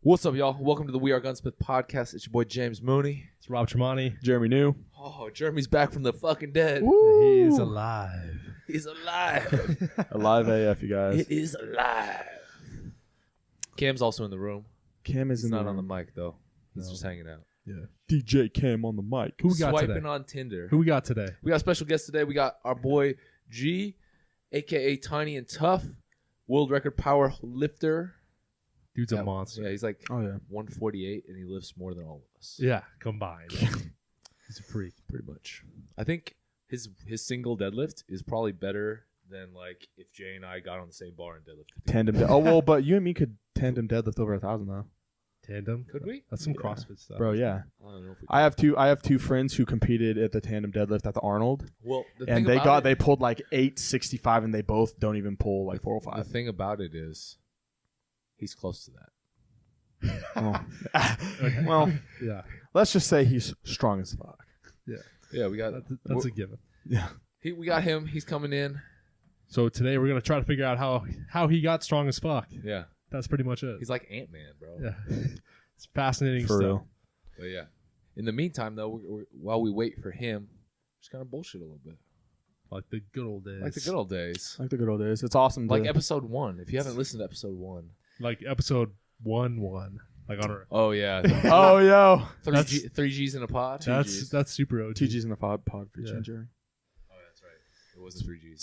What's up, y'all? Welcome to the We Are Gunsmith podcast. It's your boy James Mooney. It's Rob Tremonti. Jeremy New. Oh, Jeremy's back from the fucking dead. He is alive. He's alive. Alive AF, you guys. It is alive. Cam's also in the room. Cam is He's in not the on the room. mic, though. He's just hanging out. Yeah. DJ Cam on the mic. Who we got Swiping today? on Tinder. Who we got today? We got a special guest today. We got our boy G, a.k.a. Tiny N Tuff, World Record Powerlifter. Dude's a monster. Yeah, he's like Oh, yeah. 148, and he lifts more than all of us. Yeah, combined. He's a freak. Pretty much. I think his single deadlift is probably better than like if Jay and I got on the same bar and deadlifted. Tandem. Oh, well, but you and me could tandem deadlift over 1,000, though. Tandem? Could we? That's some Yeah. CrossFit stuff. Bro, yeah. I don't know if we I have two friends who competed at the tandem deadlift at the Arnold. Well, the And thing about they pulled like 865, and they both don't even pull like The 405. thing about it is, he's close to that. Oh. Okay. Well, Yeah. let's just say he's strong as fuck. Yeah, we got That's a given. Yeah. we got him. He's coming in. So today we're going to try to figure out how he got strong as fuck. Yeah, That's pretty much it. he's like Ant-Man, bro. Yeah. It's fascinating For stuff. real. But yeah, in the meantime, though, while we wait for him, just kind of bullshit a little bit, Like the good old days. like the good old days, Like the good old days. It's awesome. like episode 1. If you haven't listened to episode 1, Like episode 1. Like on our... oh yeah, Oh, yo. three G's in a pod. That's super OG. 2G's in the pod for Yeah. Jerry. Oh, that's right. It wasn't 3G's.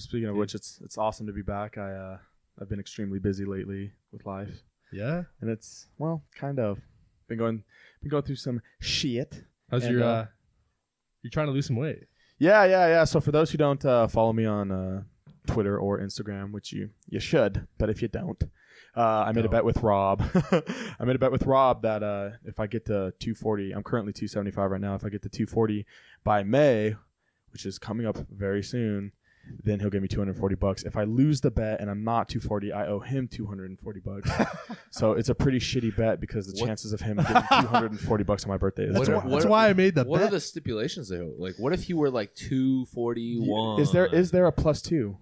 Speaking of which, it's awesome to be back. I've been extremely busy lately with life, Yeah? and it's kind of been going through some shit. How's And, your... You're trying to lose some weight. Yeah. So for those who don't follow me on Twitter or Instagram, which you should, but if you don't, I made a bet with Rob. I made a bet with Rob that if I get to 240, I'm currently 275 right now. If I get to 240 by May, which is coming up very soon, then he'll give me $240. If I lose the bet and I'm not 240, I owe him $240. So it's a pretty shitty bet because the chances of him getting $240 on my birthday is That's why I made the What bet. are the stipulations there? Like, what if you were like 241? Is there a +2?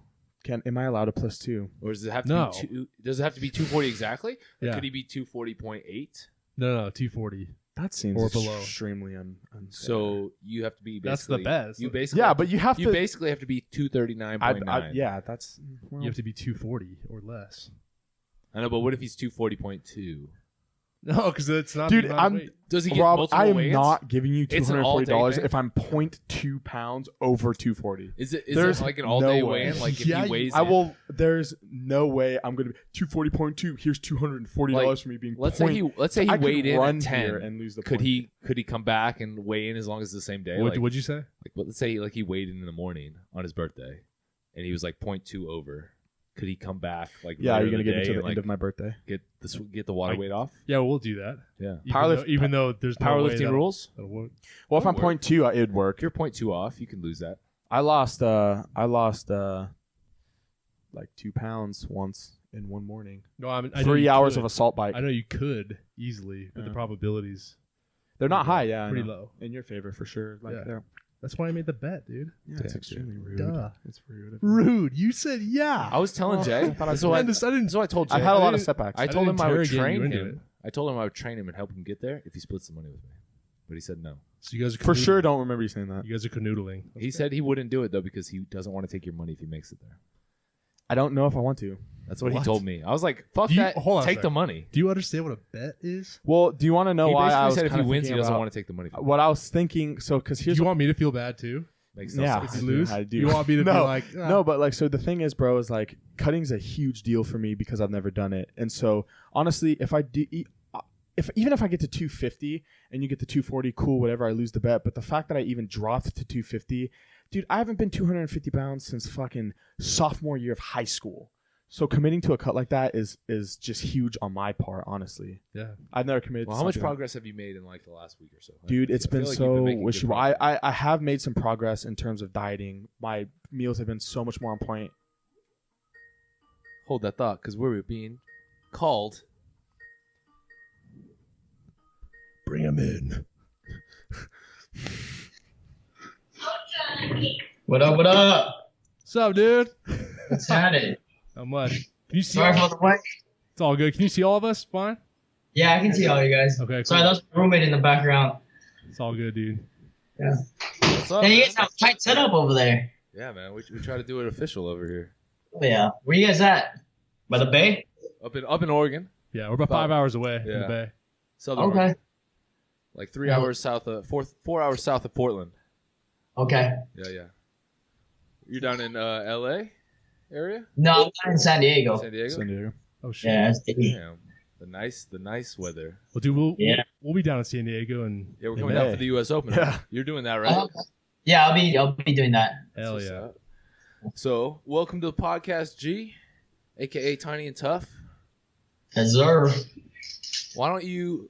Am I allowed a +2? Or does it have to No. be does it have to be 240 exactly? Or Yeah. could he be 240.8? No, 240. That seems Or below. extremely unfair. So you have to be basically That's the best. You basically Yeah, but you have you to. basically have to be 239.9. Yeah, that's. You have to be 240 or less. I know, but what if he's 240.2? No, because it's not Dude, the amount of I'm weight. Does he get Rob. multiple I am weigh-ins? not giving you It's an all-day $240 thing? if I'm 0.2 pounds over 240. Is it There's like an all-day no way. weigh-in? Like if Yeah, he weighs I in? will. There's no way I'm going to be 240.2. Here's $240 Like, for me being. Let's say he I could weighed in run at here 10. and lose the. Could point. he come back and weigh in as long as it's the same day? What'd you say? Like let's say like he weighed in the morning on his birthday, and he was like 0.2 over. Could he come back like? Yeah, later you're gonna in the get day into the and, end like, of my birthday. get the water Like- weight off? Yeah, we'll do that. Yeah. Even though there's no way Powerlifting that'll- rules. that'll work. Well, if I'm That'll work. 0.2, it would work. If you're 0.2 off, you can lose that. I lost like 2 pounds once in one morning. No, I know 3 you hours could. of assault bike. I know you could easily, but the Yeah. probabilities They're not high, yeah. I pretty know. low. In your favor, for sure. Like, Yeah. they're- That's why I made the bet, dude. yeah, it's Damn, extremely rude. Duh. It's rude. Rude. You said yeah. I was telling Jay. I thought I That's what didn't. I told Jay. I've had a lot of didn't- setbacks. I told him I would interrogate train you into him. it. I told him I would train him and help him get there if he splits the money with me. But he said no. So you guys are For canoodling. sure don't remember you saying that. You guys are canoodling. He said he wouldn't do it though because he doesn't want to take your money if he makes it there. I don't know if I want to. That's what, What? he told me. I was like, "Fuck Do you- that! hold on a Take the second. money." Do you understand what a bet is? Well, do you want to know He why I basically was said if he kinda wins, he thinking doesn't about- want to take the money. From What I was thinking, so because Do here's you want me to feel bad too? Makes no yeah, sense. If you lose? I do. You want me to be No, like, ah. no, but like, so the thing is, bro, is like cutting's a huge deal for me because I've never done it, and so honestly, if I do, even if I get to 250 and you get to 240, cool, whatever, I lose the bet. But the fact that I even dropped to 250, dude, I haven't been 250 pounds since fucking sophomore year of high school. So committing to a cut like that is just huge on my part, honestly. Yeah. I've never committed. Well, to how much something like- progress have you made in like the last week or so? Dude, it's I feel been like you've so making good wishy. progress. I have made some progress in terms of dieting. My meals have been so much more on point. Hold that thought, because we're being called. Bring him in. What up? What up? What's up, dude? What's happening? Not much. Can you see? Sorry for the wait. It's all good. Can you see all of us? Fine. Yeah, I can see all you guys. Okay. Cool. Sorry, that's my roommate in the background. It's all good, dude. Yeah. What's up, Hey, you man? guys have a tight setup over there. Yeah, man. We try to do it official over here. Oh, yeah. Where you guys at? By the bay? Up in Oregon, Yeah, we're about 5 hours away from Yeah. the bay. Southern Okay. Oregon. Like 3 hours south of 4 hours south of Portland. Okay. Yeah. You're down in LA area? No, I'm not in San Diego. San Diego? San Diego. Oh shit. Yeah, it's Damn. The nice weather. Well, dude, we'll Yeah. we'll be down in San Diego and Yeah, we're In coming down May. for the US Open. Yeah. You're doing that, right? Yeah, I'll be doing that. hell What's yeah. up? So, welcome to the podcast, G, aka Tiny N Tuff. Deserve. Why don't you,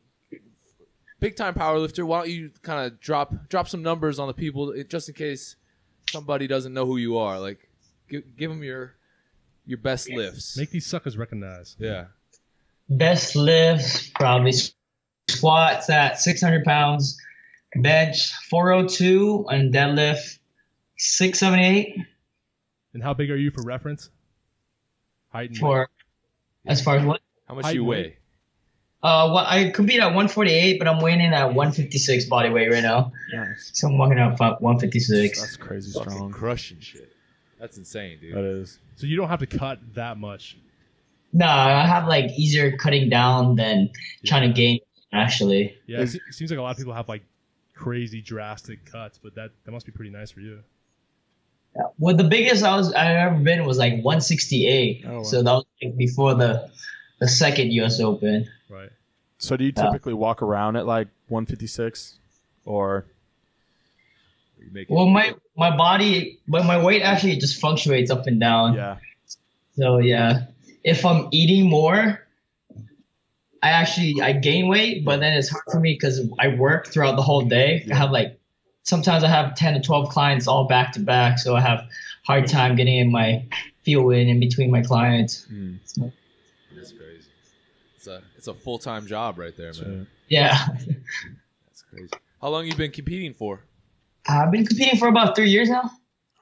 big time powerlifter? Why don't you kind of drop some numbers on the people, just in case somebody doesn't know who you are? Like, give them your best lifts. Make these suckers recognize. Yeah. Best lifts, probably squats at 600 pounds, bench 402, and deadlift 678 And how big are you for reference? Height and weight. for as far as what? How much Height do you and weigh? weight. Well, I compete at 148, but I'm weighing in at 156 body weight right now. Nice. So I'm walking up 156. That's crazy Fucking strong. crushing shit. That's insane, dude. That is. So you don't have to cut that much. No, I have like easier cutting down than trying to gain. Actually, Yeah, it seems like a lot of people have like crazy drastic cuts, but that must be pretty nice for you. well, the biggest I've ever been was like 168. Oh, wow. So that was like before the second U.S. Open. Right. So do you Yeah. typically walk around at like 156, or You make it- Well, my body, but my weight actually just fluctuates up and down. yeah? So yeah, if I'm eating more, I gain weight, but then it's hard for me because I work throughout the whole day. I have sometimes I have 10 to 12 clients all back to back, so I have hard time getting in my fuel in between my clients. Mm. That's crazy. It's a full-time job right there, man. So, Yeah, That's crazy. How long you been competing for? I've been competing for about 3 years now.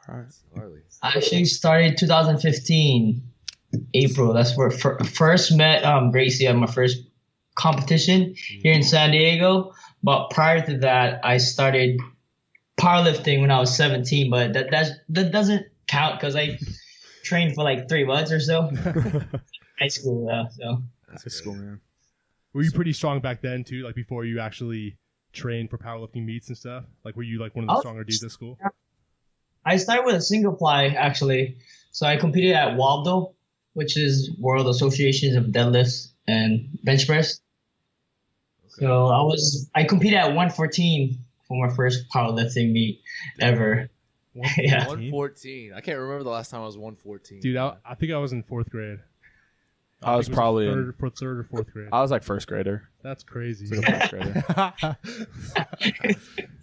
all right. Harley. I actually started 2015 April. That's where first met Gracie at my first competition here in San Diego. But prior to that, I started powerlifting when I was 17. But that doesn't count because I trained for like 3 months or so. High school, so. That's cool, man. Were you pretty strong back then too? Like before you actually trained for powerlifting meets and stuff? Like were you like one of the stronger dudes at school? I started with a single ply actually. So I competed at WALDO, which is World Associations of Deadlifts and Bench Press. Okay. So I competed at 114 for my first powerlifting meet ever. Yeah. 114. I can't remember the last time I was 114. Dude, I think I was in 4th grade. I was think it probably third or fourth grade. I was like first grader. That's crazy. Like a first grader.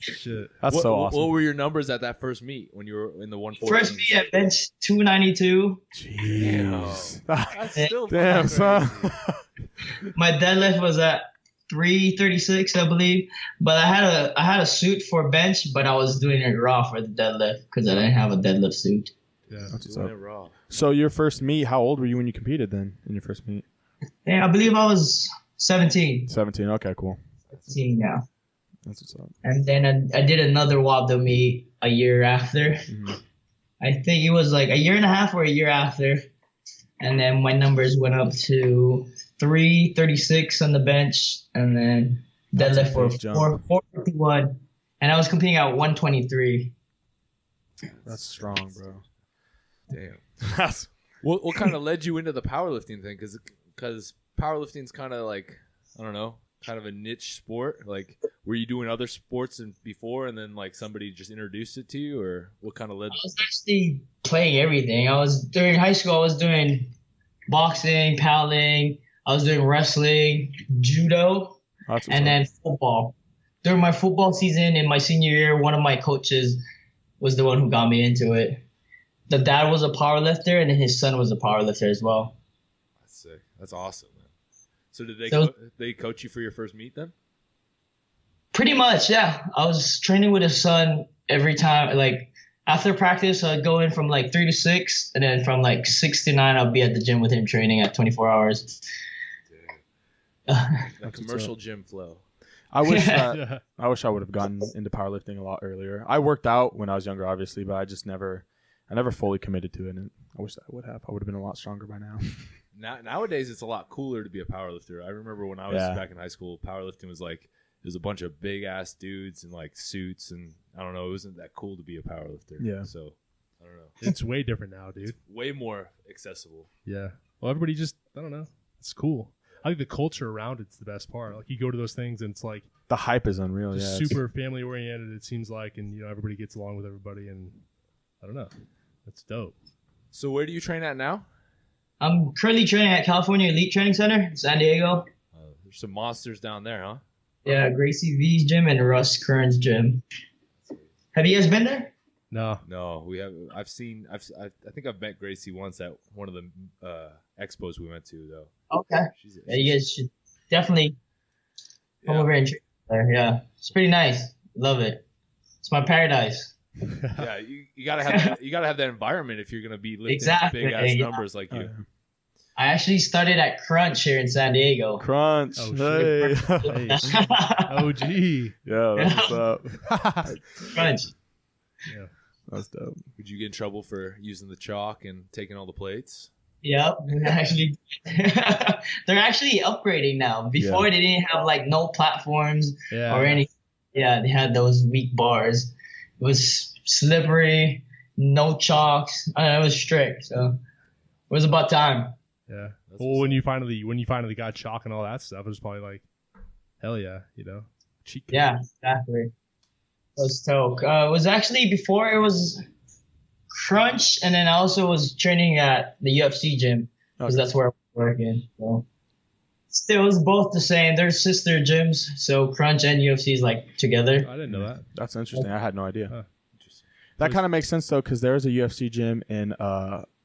Shit. That's so awesome. What were your numbers at that first meet when you were in the 114? First meet at bench 292. Jeez. That's still Damn, fucking son. crazy. My deadlift was at 336, I believe. But I had a suit for bench, but I was doing it raw for the deadlift because I didn't have a deadlift suit. Yeah. That's what's Doing up. it raw. So your first meet, how old were you when you competed then in your first meet? Yeah, I believe I was 17. 17. Okay, cool. 17 now. That's what's up. And then I did another Waldo meet a year after. Mhm. I think it was like a year and a half or a year after. And then my numbers went up to 336 on the bench and then That's a deadlift for big jump. 451. And I was competing at 123. That's strong, bro. Damn. That's What kind of led you into the powerlifting thing? Because powerlifting's kind of like, I don't know, kind of a niche sport. Like, were you doing other sports before, and then like somebody just introduced it to you, or what kind of led? I was actually playing everything. During high school, I was doing boxing, paddling. I was doing wrestling, judo, what's and up. then football. During my football season in my senior year, one of my coaches was the one who got me into it. The dad was a powerlifter, and then his son was a powerlifter as well. That's sick. That's awesome, man. So did So- they coach you for your first meet then? Pretty much, yeah. I was training with his son every time. Like After practice, I'd go in from like 3 to 6, and then from like 6 to 9, I'll be at the gym with him training at 24 hours. A commercial gym flow. I wish that I would have gotten into powerlifting a lot earlier. I worked out when I was younger, obviously, but I never fully committed to it. And I wish that I would have. I would have been a lot stronger by now. Nowadays, it's a lot cooler to be a powerlifter. I remember when I was back in high school, powerlifting was like there's a bunch of big ass dudes in like suits, and I don't know, it wasn't that cool to be a powerlifter. Yeah. So I don't know. It's way different now, dude. It's way more accessible. Yeah. Well, everybody just I don't know. It's cool. I think the culture around it's the best part. Like you go to those things and it's like the hype is unreal. Just super family oriented. It seems like, and everybody gets along with everybody, and I don't know. That's dope. So where do you train at now? I'm currently training at California Elite Training Center in San Diego. There's some monsters down there, huh? Yeah, Gracie V's gym and Russ Kern's gym. Have you guys been there? No, we have. I think I've met Gracie once at one of the expos we went to, though. Okay. Yeah, you guys should definitely come over and train there. Yeah, it's pretty nice. Love it. It's my paradise. Yeah, you gotta have that environment if you're gonna be lifting big ass numbers like you. I actually started at Crunch here in San Diego. Crunch. Oh, hey. OG. Yeah, that's what's up. Crunch. Yeah, that's dope. Would you get in trouble for using the chalk and taking all the plates? Yep. Actually, they're actually upgrading now. Before they didn't have like no platforms or anything. Yeah, they had those weak bars. It was slippery, no chalks. It was strict. So it was about time. Yeah. Well, when you finally got chalk and all that stuff, it was probably like, hell yeah, cheat code. Yeah, exactly. It was dope. It was actually before it was Crunch, and then I also was training at the UFC gym because that's where I was working. So still, it's both the same. They're sister gyms, so Crunch and UFC is like together. I didn't know that. That's interesting. I had no idea. Huh. That kind of makes sense though, because there's a UFC gym in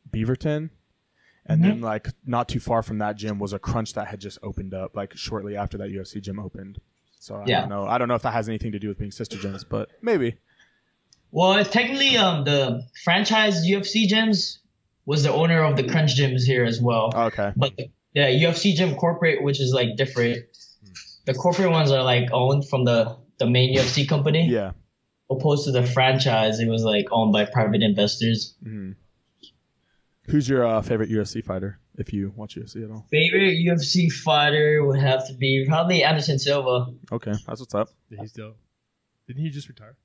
Beaverton. And then, like, not too far from that gym was a Crunch that had just opened up, like, shortly after that UFC gym opened. So, I don't know. I don't know if that has anything to do with being sister gyms, but maybe. Well, technically, the franchise UFC gyms was the owner of the Crunch gyms here as well. Okay. But the UFC gym corporate, which is, like, different. The corporate ones are, like, owned from the main UFC company. Yeah. Opposed to the franchise, it was, like, owned by private investors. Mm-hmm. Who's your favorite UFC fighter, if you watch UFC at all? Favorite UFC fighter would have to be probably Anderson Silva. Okay, that's what's up. Yeah, he's dope. Didn't he just retire?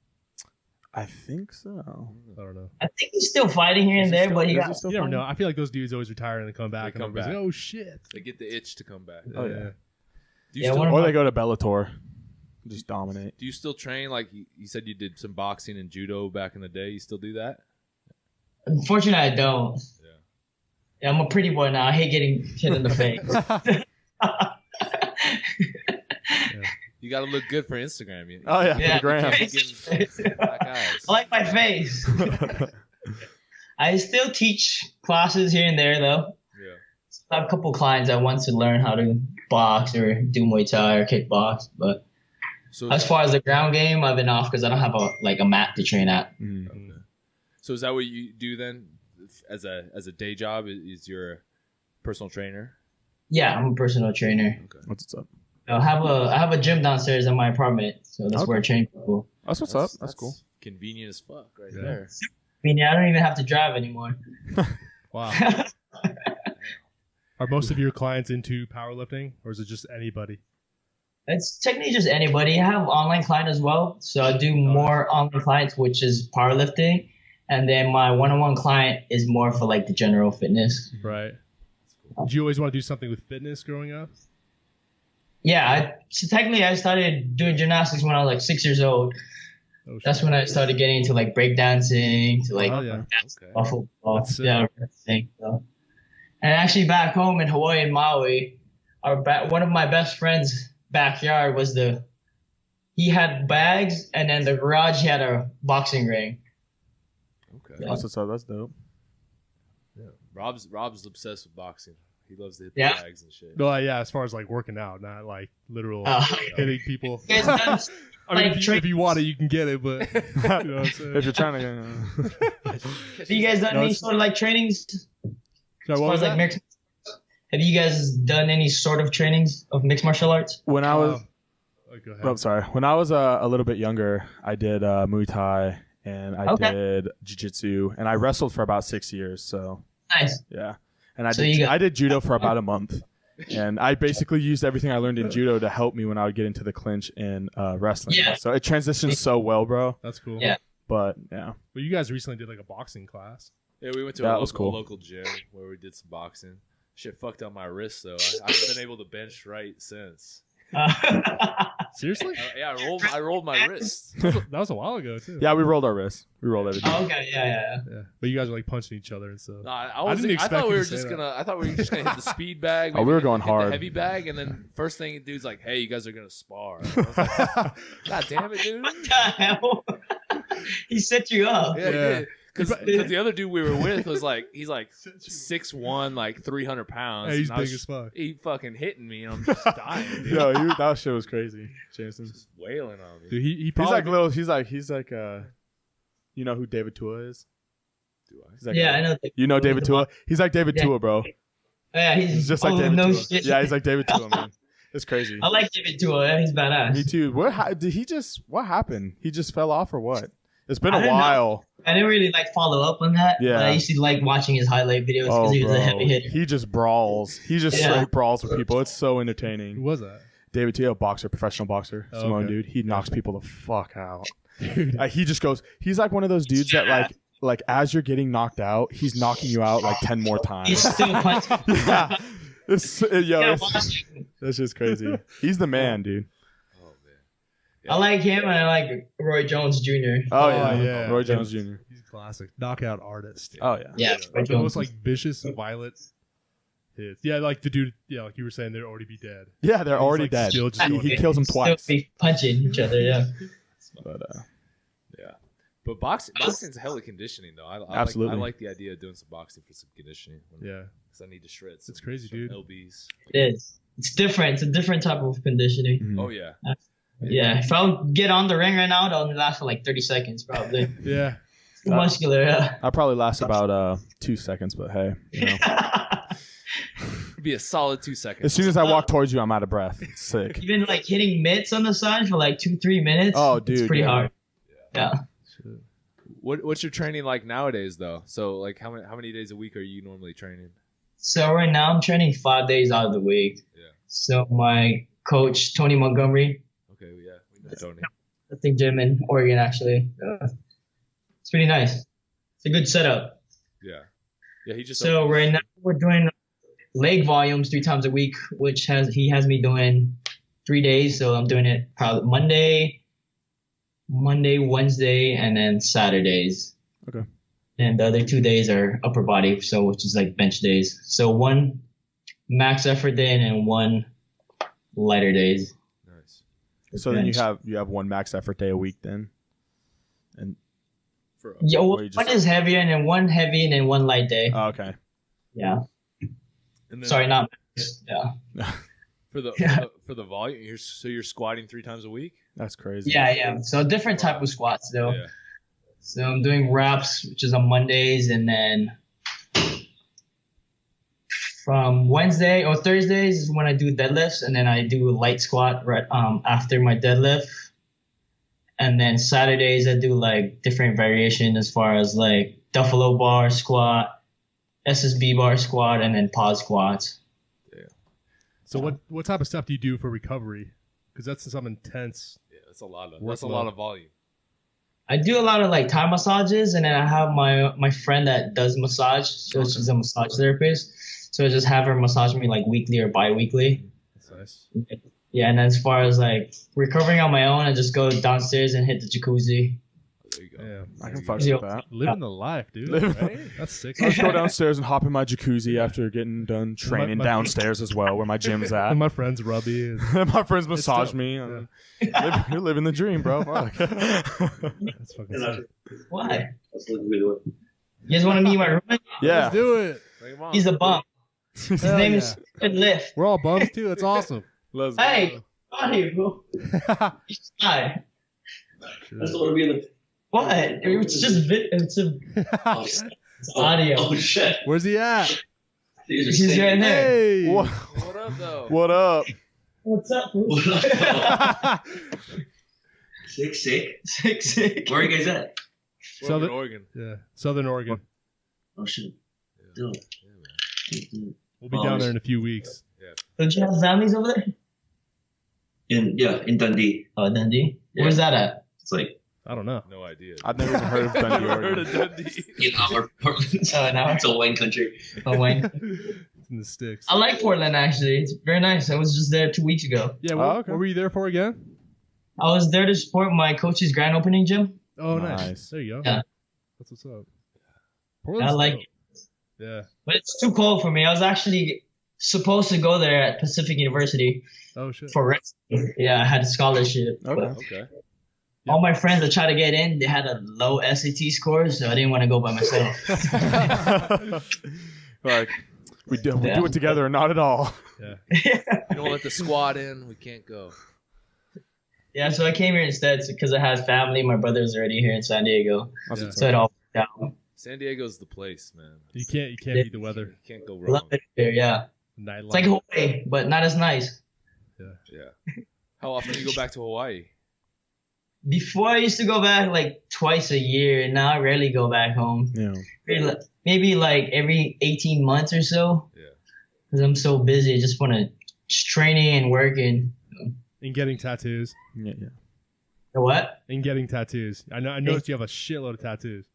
I think so. I don't know. I think he's still fighting here and there, but he got... You never know. I feel like those dudes always retire and then come back. They come back. Like, oh, shit. They get the itch to come back. Oh, yeah. Or they go to Bellator. Just dominate. Do you still train? Like you said you did some boxing and judo back in the day. You still do that? Unfortunately, I don't. Yeah, I'm a pretty boy now. I hate getting hit in the face. You got to look good for Instagram. For the gram. I like my face. I still teach classes here and there, though. Yeah. I have a couple clients that want to learn how to box or do Muay Thai or kickbox, but as far as the ground game, I've been off because I don't have a mat to train at. Okay. So is that what you do then? As a day job, is your a personal trainer? Yeah, I'm a personal trainer. Okay. What's up? I have a gym downstairs in my apartment, so that's where I train people. That's what's up. That's cool. Convenient as fuck, right there. I mean, I don't even have to drive anymore. Wow. Are most of your clients into powerlifting, or is it just anybody? It's technically just anybody. I have online client as well, so I do more online clients, which is powerlifting. And then my one-on-one client is more for like the general fitness. Right. Did you always want to do something with fitness growing up? Yeah. So technically I started doing gymnastics when I was like 6 years old. Oh, that's when I started getting into like breakdancing, to like football. Everything. So. And actually back home in Hawaii and Maui, one of my best friends' backyard was he had bags, and then the garage he had a boxing ring. Okay. That's what's up. That's dope. Yeah. Rob's obsessed with boxing. He loves to hit the bags and shit. No, yeah, as far as like working out, not like literal hitting people. I mean, like if you want it, you can get it, but you know what I'm saying? If you're trying to, have you guys done any sort of like trainings? Sorry, As what far was as like that? mixed, have you guys done any sort of trainings of mixed martial arts? when I was, Go ahead. oh, I'm sorry, when I was a little bit younger, I did Muay Thai and I did Jiu-Jitsu and I wrestled for about 6 years. So Nice. yeah, and I So did you got- I did judo for about a month. And I basically used everything I learned in judo to help me when I would get into the clinch in wrestling. Yeah. So it transitioned so well, bro. That's cool. Yeah. But yeah, Well, you guys recently did like a boxing class. Yeah, we went to That a was cool. local gym where we did some boxing. Shit fucked up my wrist though. I haven't been able to bench right since. Seriously? Yeah, I rolled my wrist. That was a while ago too. yeah, we rolled our wrists. We rolled everything. Oh, okay, yeah. Yeah. But you guys were like punching each other and stuff. No, I didn't expect thought you we to were say just that. gonna. I thought we were just gonna hit the speed bag. Oh, we were maybe going hit hard. The heavy bag, and then first thing the dude's like, "Hey, you guys are gonna spar." I was like, God damn it, dude! What the hell? He set you up. Yeah, because the other dude we were with was like, he's like 6'1", like 300 pounds. Hey, he's and I big was- as fuck. He fucking hitting me, and I'm just dying, dude. Yo, that shit was crazy, Jameson. Just wailing on me. Dude, he He's probably like little. He's like you know who David Tua is? Do I? He's like, Yeah, I know. You know David Tua? He's like David Yeah. Tua, bro. Yeah, He's just like David no Tua. shit. Yeah, he's like David Tua, man. It's crazy. I like David Tua. Yeah, he's badass. Me too. Did he just? What happened? He just fell off or what? It's been I a don't know. while. I didn't really like follow up on that. Yeah. But I used to like watching his highlight videos because Oh, he was a bro. heavy hitter. He just brawls. He just Yeah. straight brawls with people. It's so Who entertaining. was that? David Tua, boxer, professional boxer, Oh, Samoan okay. dude. He knocks people the fuck out. Dude. He just goes. He's like one of those dudes that like as you're getting knocked out, he's knocking you out like 10 more He's times. still punching. Yeah. Yeah, watching. That's just crazy. He's the man, dude. Oh man. I like him and I like Roy Jones Jr. Oh, Oh, yeah. yeah. Roy Jones Jr. He's a classic. Knockout artist. Oh yeah. Yeah, Roy The most Jones. like vicious and violent hits. Yeah, like the dude, yeah, like you were saying, they'd already be dead. Yeah, they're He's, already like, dead. still just He going kills them Still twice. be punching each other. Yeah. But Yeah, but boxing's hella conditioning though. I Absolutely. like the idea of doing some boxing for some conditioning. Yeah. because I need to shred. It's crazy, dude. LBs. It is. It's different. It's a different type of conditioning. mhm. Oh yeah. Yeah. If I would get on the ring right now, it'll only last for like 30 seconds probably. Yeah. Too muscular. Yeah. I'll probably last about 2 seconds, but hey, you know. It'd be a solid 2 seconds. As soon as I walk towards you, I'm out of breath. It's sick. Even like hitting mitts on the side for like 2-3 minutes. Oh, dude, it's pretty yeah. hard. Yeah. What's your training like nowadays though? So like how many days a week are you normally training? So right now I'm training 5 days out of the week. Yeah. So my coach Tony Montgomery, Okay, yeah, we know Tony. I think gym in Oregon actually. It's pretty nice. It's a good setup. Yeah, yeah. He just So right now we're doing leg volumes 3 times a week, which he has me doing 3 days. So I'm doing it probably Monday, Wednesday, and then Saturdays. Okay. And the other 2 days are upper body, so which is like bench days. So 1 max effort day and then 1 lighter days. nice. So then you Bench. have 1 max effort day a week then, and For Yeah, Or you just- 1 is heavier and then 1 heavy and then 1 light day. oh, okay. Yeah. and then Sorry, not max. Yeah. for the Yeah. for the volume. You're squatting 3 times a week. That's crazy. Yeah. So different type of squats though. Yeah. So I'm doing reps, which is on Mondays, and then from Wednesday or Thursdays is when I do deadlifts, and then I do a light squat right after my deadlift. And then Saturdays I do like different variation as far as like Duffalo bar squat, SSB bar squat, and then pause squats. So what type of stuff do you do for recovery? Because that's some intense. Yeah, that's a lot of Workload. volume. I do a lot of like Thai massages, and then I have my friend that does massage. So she's a massage therapist. So I just have her massage me like weekly or bi-weekly. That's nice. Yeah, and as far as like recovering on my own, I just go downstairs and hit the jacuzzi. There you go. Yeah. I can fuck Yeah. with that. Living the life, dude. Living- Right? That's sick. I just go downstairs and hop in my jacuzzi after getting done training my- downstairs as well, where my gym's at. And my friends rub you. and- My friends massage dope. me. Yeah. You're living the dream, bro. Fuck. That's fucking sick. Why? You guys want to meet my roommate? Yeah. Let's do it. Bring 'em on. He's a bum. His Hell name yeah. is Lift. We're all bums too. That's awesome. Let's Hey, come on here, bro. He's shy. I just don't want to be in the. What? It's just it's audio. Oh shit! Where's he at? He's right there. Hey. What, What up, though? what up? What's up? Sick. Where are you guys at? Southern Oregon. Yeah, Southern Oregon. Oh shit. Yeah. Dope. Yeah, man. We'll be down there in a few weeks. Don't you have families over there? In Dundee. Oh, Dundee. Yeah. Where's that at? It's like I don't know. No idea. I've never even heard of Dundee, Never heard Oregon. of Dundee. in our Portland. Oh, an hour. It's a wine country. Oh, Wayne. It's in the sticks. I like Portland, actually. It's very nice. I was just there 2 weeks ago. Yeah, okay. what were you there for again? I was there to support my coach's grand opening gym. Oh, nice. Nice. There you go. Yeah. That's what's up. I Portland's like dope. it. Yeah. But it's too cold for me. I was actually supposed to go there at Pacific University Oh shit. for wrestling. Yeah, I had a scholarship. Okay. But Okay. all my friends that tried to get in, they had a low SAT score, so I didn't want to go by myself. Like we do Yeah. it together or not at all. Yeah. You don't let the squad in. We can't go. Yeah, so I came here instead because I had family. My brother's already here in San Diego, That's Yeah. what's so up. it all worked out. San Diego's the place, man. You can't beat the weather. You can't go Love wrong. it here, yeah. Nightlife. It's like Hawaii, but not as nice. Yeah. How often do you go back to Hawaii? Before I used to go back like twice a year, and now I rarely go back home. Yeah. Maybe like every 18 months or so. Yeah. Because I'm so busy. I just want to training and working. And getting tattoos. Yeah. What? And getting tattoos. I noticed you have a shitload of tattoos.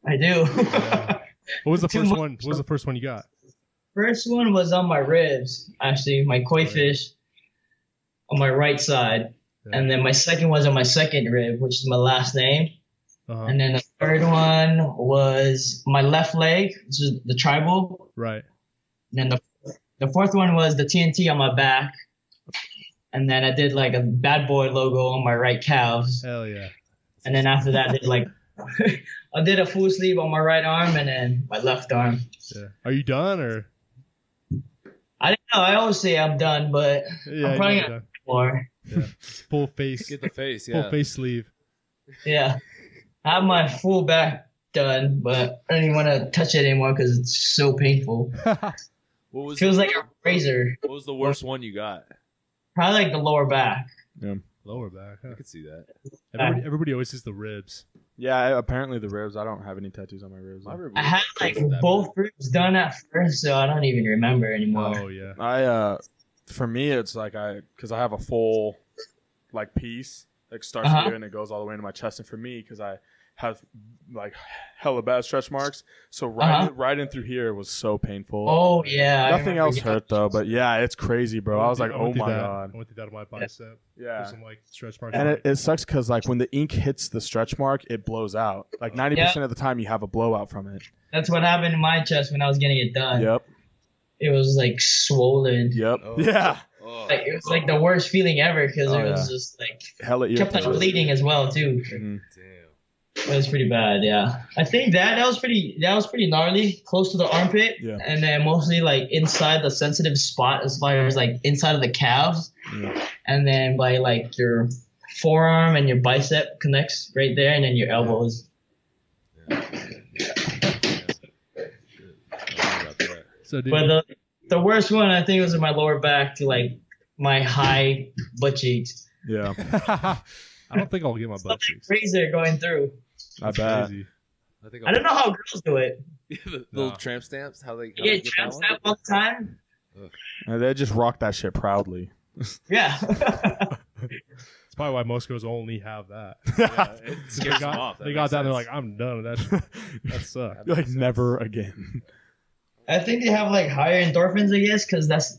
I do. What was the Too first much. one? What was the first one you got? First one was on my ribs, actually, my koi fish on my right side. Yeah. And then my second was on my second rib, which is my last name. Uh-huh. And then the third one was my left leg, which is the tribal. Right. And then the fourth one was the TNT on my back. And then I did like a bad boy logo on my right calves. Hell yeah. And then after that, I did like I did a full sleeve on my right arm and then my left arm. Yeah. Are you done or? I don't know. I always say I'm done, but Yeah. I'm probably you're gonna done. do more. Yeah. Full face. Get the face, Full yeah. face sleeve. Yeah. I have my full back done, but I don't even want to touch it anymore because it's so painful. What was Feels like a razor. what was the worst one you got? Probably like the lower back. Lower back. Huh? I could see that. Everybody always says the ribs. Yeah, apparently the ribs. I don't have any tattoos on my ribs. I had like both ribs done at first, so I don't even remember anymore. Oh yeah. For me, it's like because I have a full like piece like starts Uh-huh. here and it goes all the way into my chest, and for me, because I have like hella bad stretch marks, so right in through here was so painful. Oh yeah. I Nothing remember, else yeah. hurt though, but yeah, it's crazy, bro. I was like, I oh went through my that. god, I went through that on my bicep. yeah. Some like stretch marks. And it sucks because like when the ink hits the stretch mark, it blows out. Like 90% of the time, you have a blowout from it. That's what happened in my chest when I was getting it done. Yep. It was like swollen. Yep. Oh. Yeah. Oh. Like it was like the worst feeling ever because Oh, it was yeah. just like Hella kept on irritating. bleeding as well too. Mhm. Damn. It was pretty bad, yeah. I think that was pretty gnarly, close to the armpit, Yeah. and then mostly like inside the sensitive spot as far as like inside of the calves, Yeah. and then by like your forearm and your bicep connects right there, and then your elbows. So dude, But the worst one I think was in my lower back to like my high butt cheeks. Yeah. I don't think I'll get my butt cheeks. Razor going through. I bet. Crazy. I think I don't know how girls do it. the No. little tramp stamps. How they You how they get get tramp that one? stamp all the time. And they just rock that shit proudly. Yeah. That's probably why most girls only have that. Yeah, it They scares them got, off. they got that. They're like, I'm done with that. Shit. That sucks. You're like, never again. I think they have like higher endorphins, I guess, because that's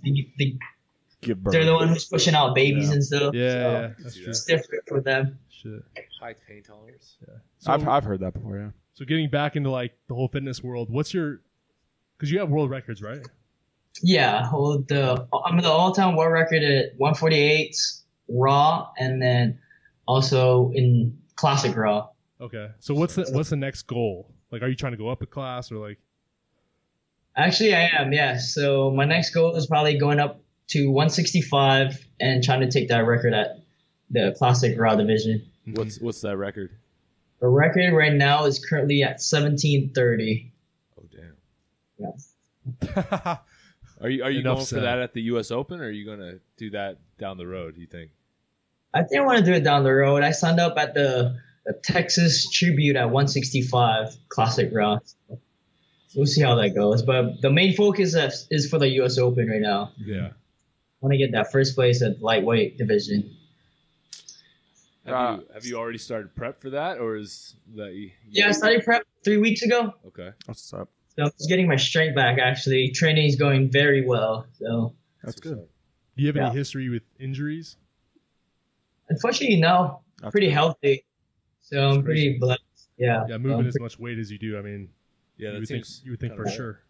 Give birth. they're the one who's pushing out babies Yeah. and stuff. Yeah, so yeah, that's see true. it's different for them. Shit. high pain tolerance. So, I've heard that before, yeah. so getting back into like the whole fitness world, what's your? Because you have world records, right? Yeah, I'm the all-time world record at 148 raw, and then also in classic raw. Okay. So what's the next goal? Like, are you trying to go up a class or like? Actually, I am. Yeah. So my next goal is probably going up to 165 and trying to take that record at the classic raw division. What's that record? The record right now is currently at 1730. Oh damn. Yeah. Are you Enough going said. for that at the U.S. Open, or are you gonna do that down the road? Do you think? I think I want to do it down the road. I signed up at the Texas Tribute at 165 Classic round. We'll see how that goes. But the main focus is for the U.S. Open right now. Yeah. I want to get that first place at lightweight division. Have you already started prep for that, or is that? Yeah, I started prep 3 weeks ago. Okay. What's up? So I'm just getting my strength back, actually. Training is going very well. So That's good. Do you have any Yeah. history with injuries? unfortunately, no. That's Pretty good. healthy. So I'm pretty blessed. Yeah. Yeah, moving as much weight as you do. I mean, Yeah, you that would think seems. you would think for kinda- sure.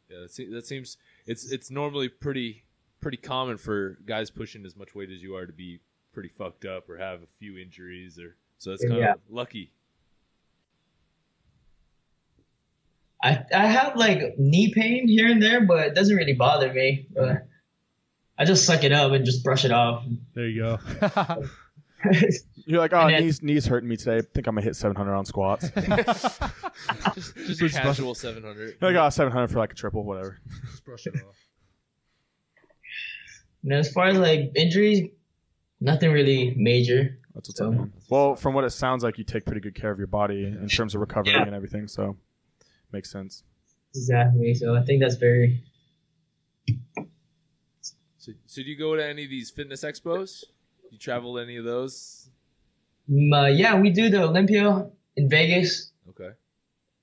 Yeah, that seems. It's normally pretty common for guys pushing as much weight as you are to be pretty fucked up or have a few injuries, or so that's kind Yeah. of lucky. I have like knee pain here and there, but it doesn't really bother me. But I just suck it up and just brush it off. There you go. You're like, oh, And then- knees hurting me today. I think I'm gonna hit 700 on squats. Just casual 700. You're like, oh, 700 for like a triple, whatever. Just brush it off. And as far as like injuries, nothing really major. That's what's up, man. Well, from what it sounds like, you take pretty good care of your body in terms of recovery Yeah. and everything. So, makes sense. Exactly. So I think that's very. So do you go to any of these fitness expos? You travel to any of those? Yeah, we do the Olympia in Vegas. Okay.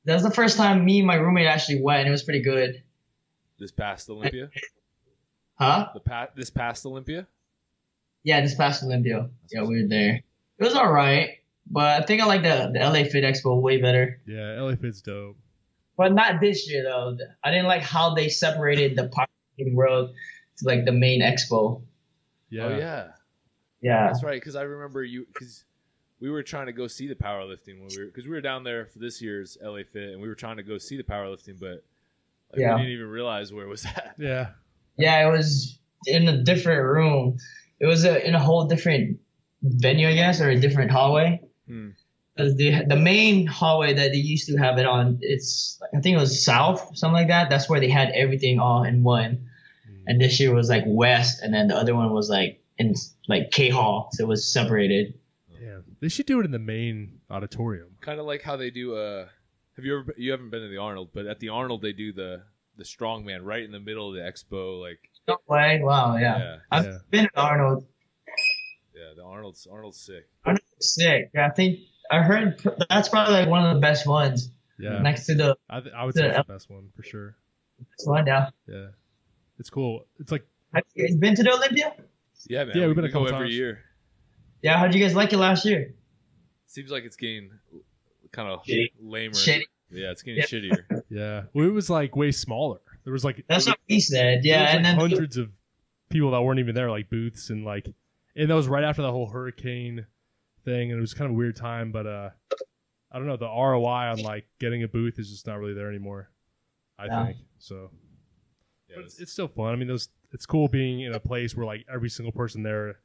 That was the first time me and my roommate actually went, and it was pretty good. This past Olympia? Huh? This past Olympia? Yeah, this past Olympia. Yeah, we were there. It was all right, but I think I like the LA Fit Expo way better. Yeah, LA Fit's dope. But not this year though. I didn't like how they separated the powerlifting world to like the main expo. Yeah. Oh yeah. Yeah. That's right, because I remember because we were trying to go see the powerlifting because we were down there for this year's LA Fit, and we were trying to go see the powerlifting, but Yeah. we didn't even realize where it was at. Yeah. Yeah, it was in a different room. It was in a whole different venue, I guess, or a different hallway. Hmm. 'Cause the main hallway that they used to have it on, I think it was south, something like that. That's where they had everything all in one. And this year was like west, and then the other one was like in like K Hall, so it was separated. Yeah. They should do it in the main auditorium. Kind of like how they do. You haven't been to the Arnold, but at the Arnold they do the strongman right in the middle of the expo. Like No way! Wow, yeah. yeah, I've Yeah. been to Arnold. yeah. The Arnold's sick. Arnold's sick. Yeah, I think I heard that's probably like one of the best ones Yeah. next to the I would say it's the best one for sure. best one. Yeah. Yeah. It's cool. It's like, Have you guys been to the Olympia? Yeah, man. Yeah, we've been we a couple go every times. year. Yeah. How'd you guys like it last year? Seems like it's getting kind of Shitty. lamer. Shitty. Yeah, it's getting shittier. yeah. Well, it was like way smaller. There was like, That's what he said. there Yeah, was, and like, then hundreds of people that weren't even there, like booths and like, and that was right after the whole hurricane thing. And it was kind of a weird time, but, I don't know. The ROI on like getting a booth is just not really there anymore. I Yeah. think so. Yeah, But it's still fun. I mean, it's cool being in a place where like every single person there,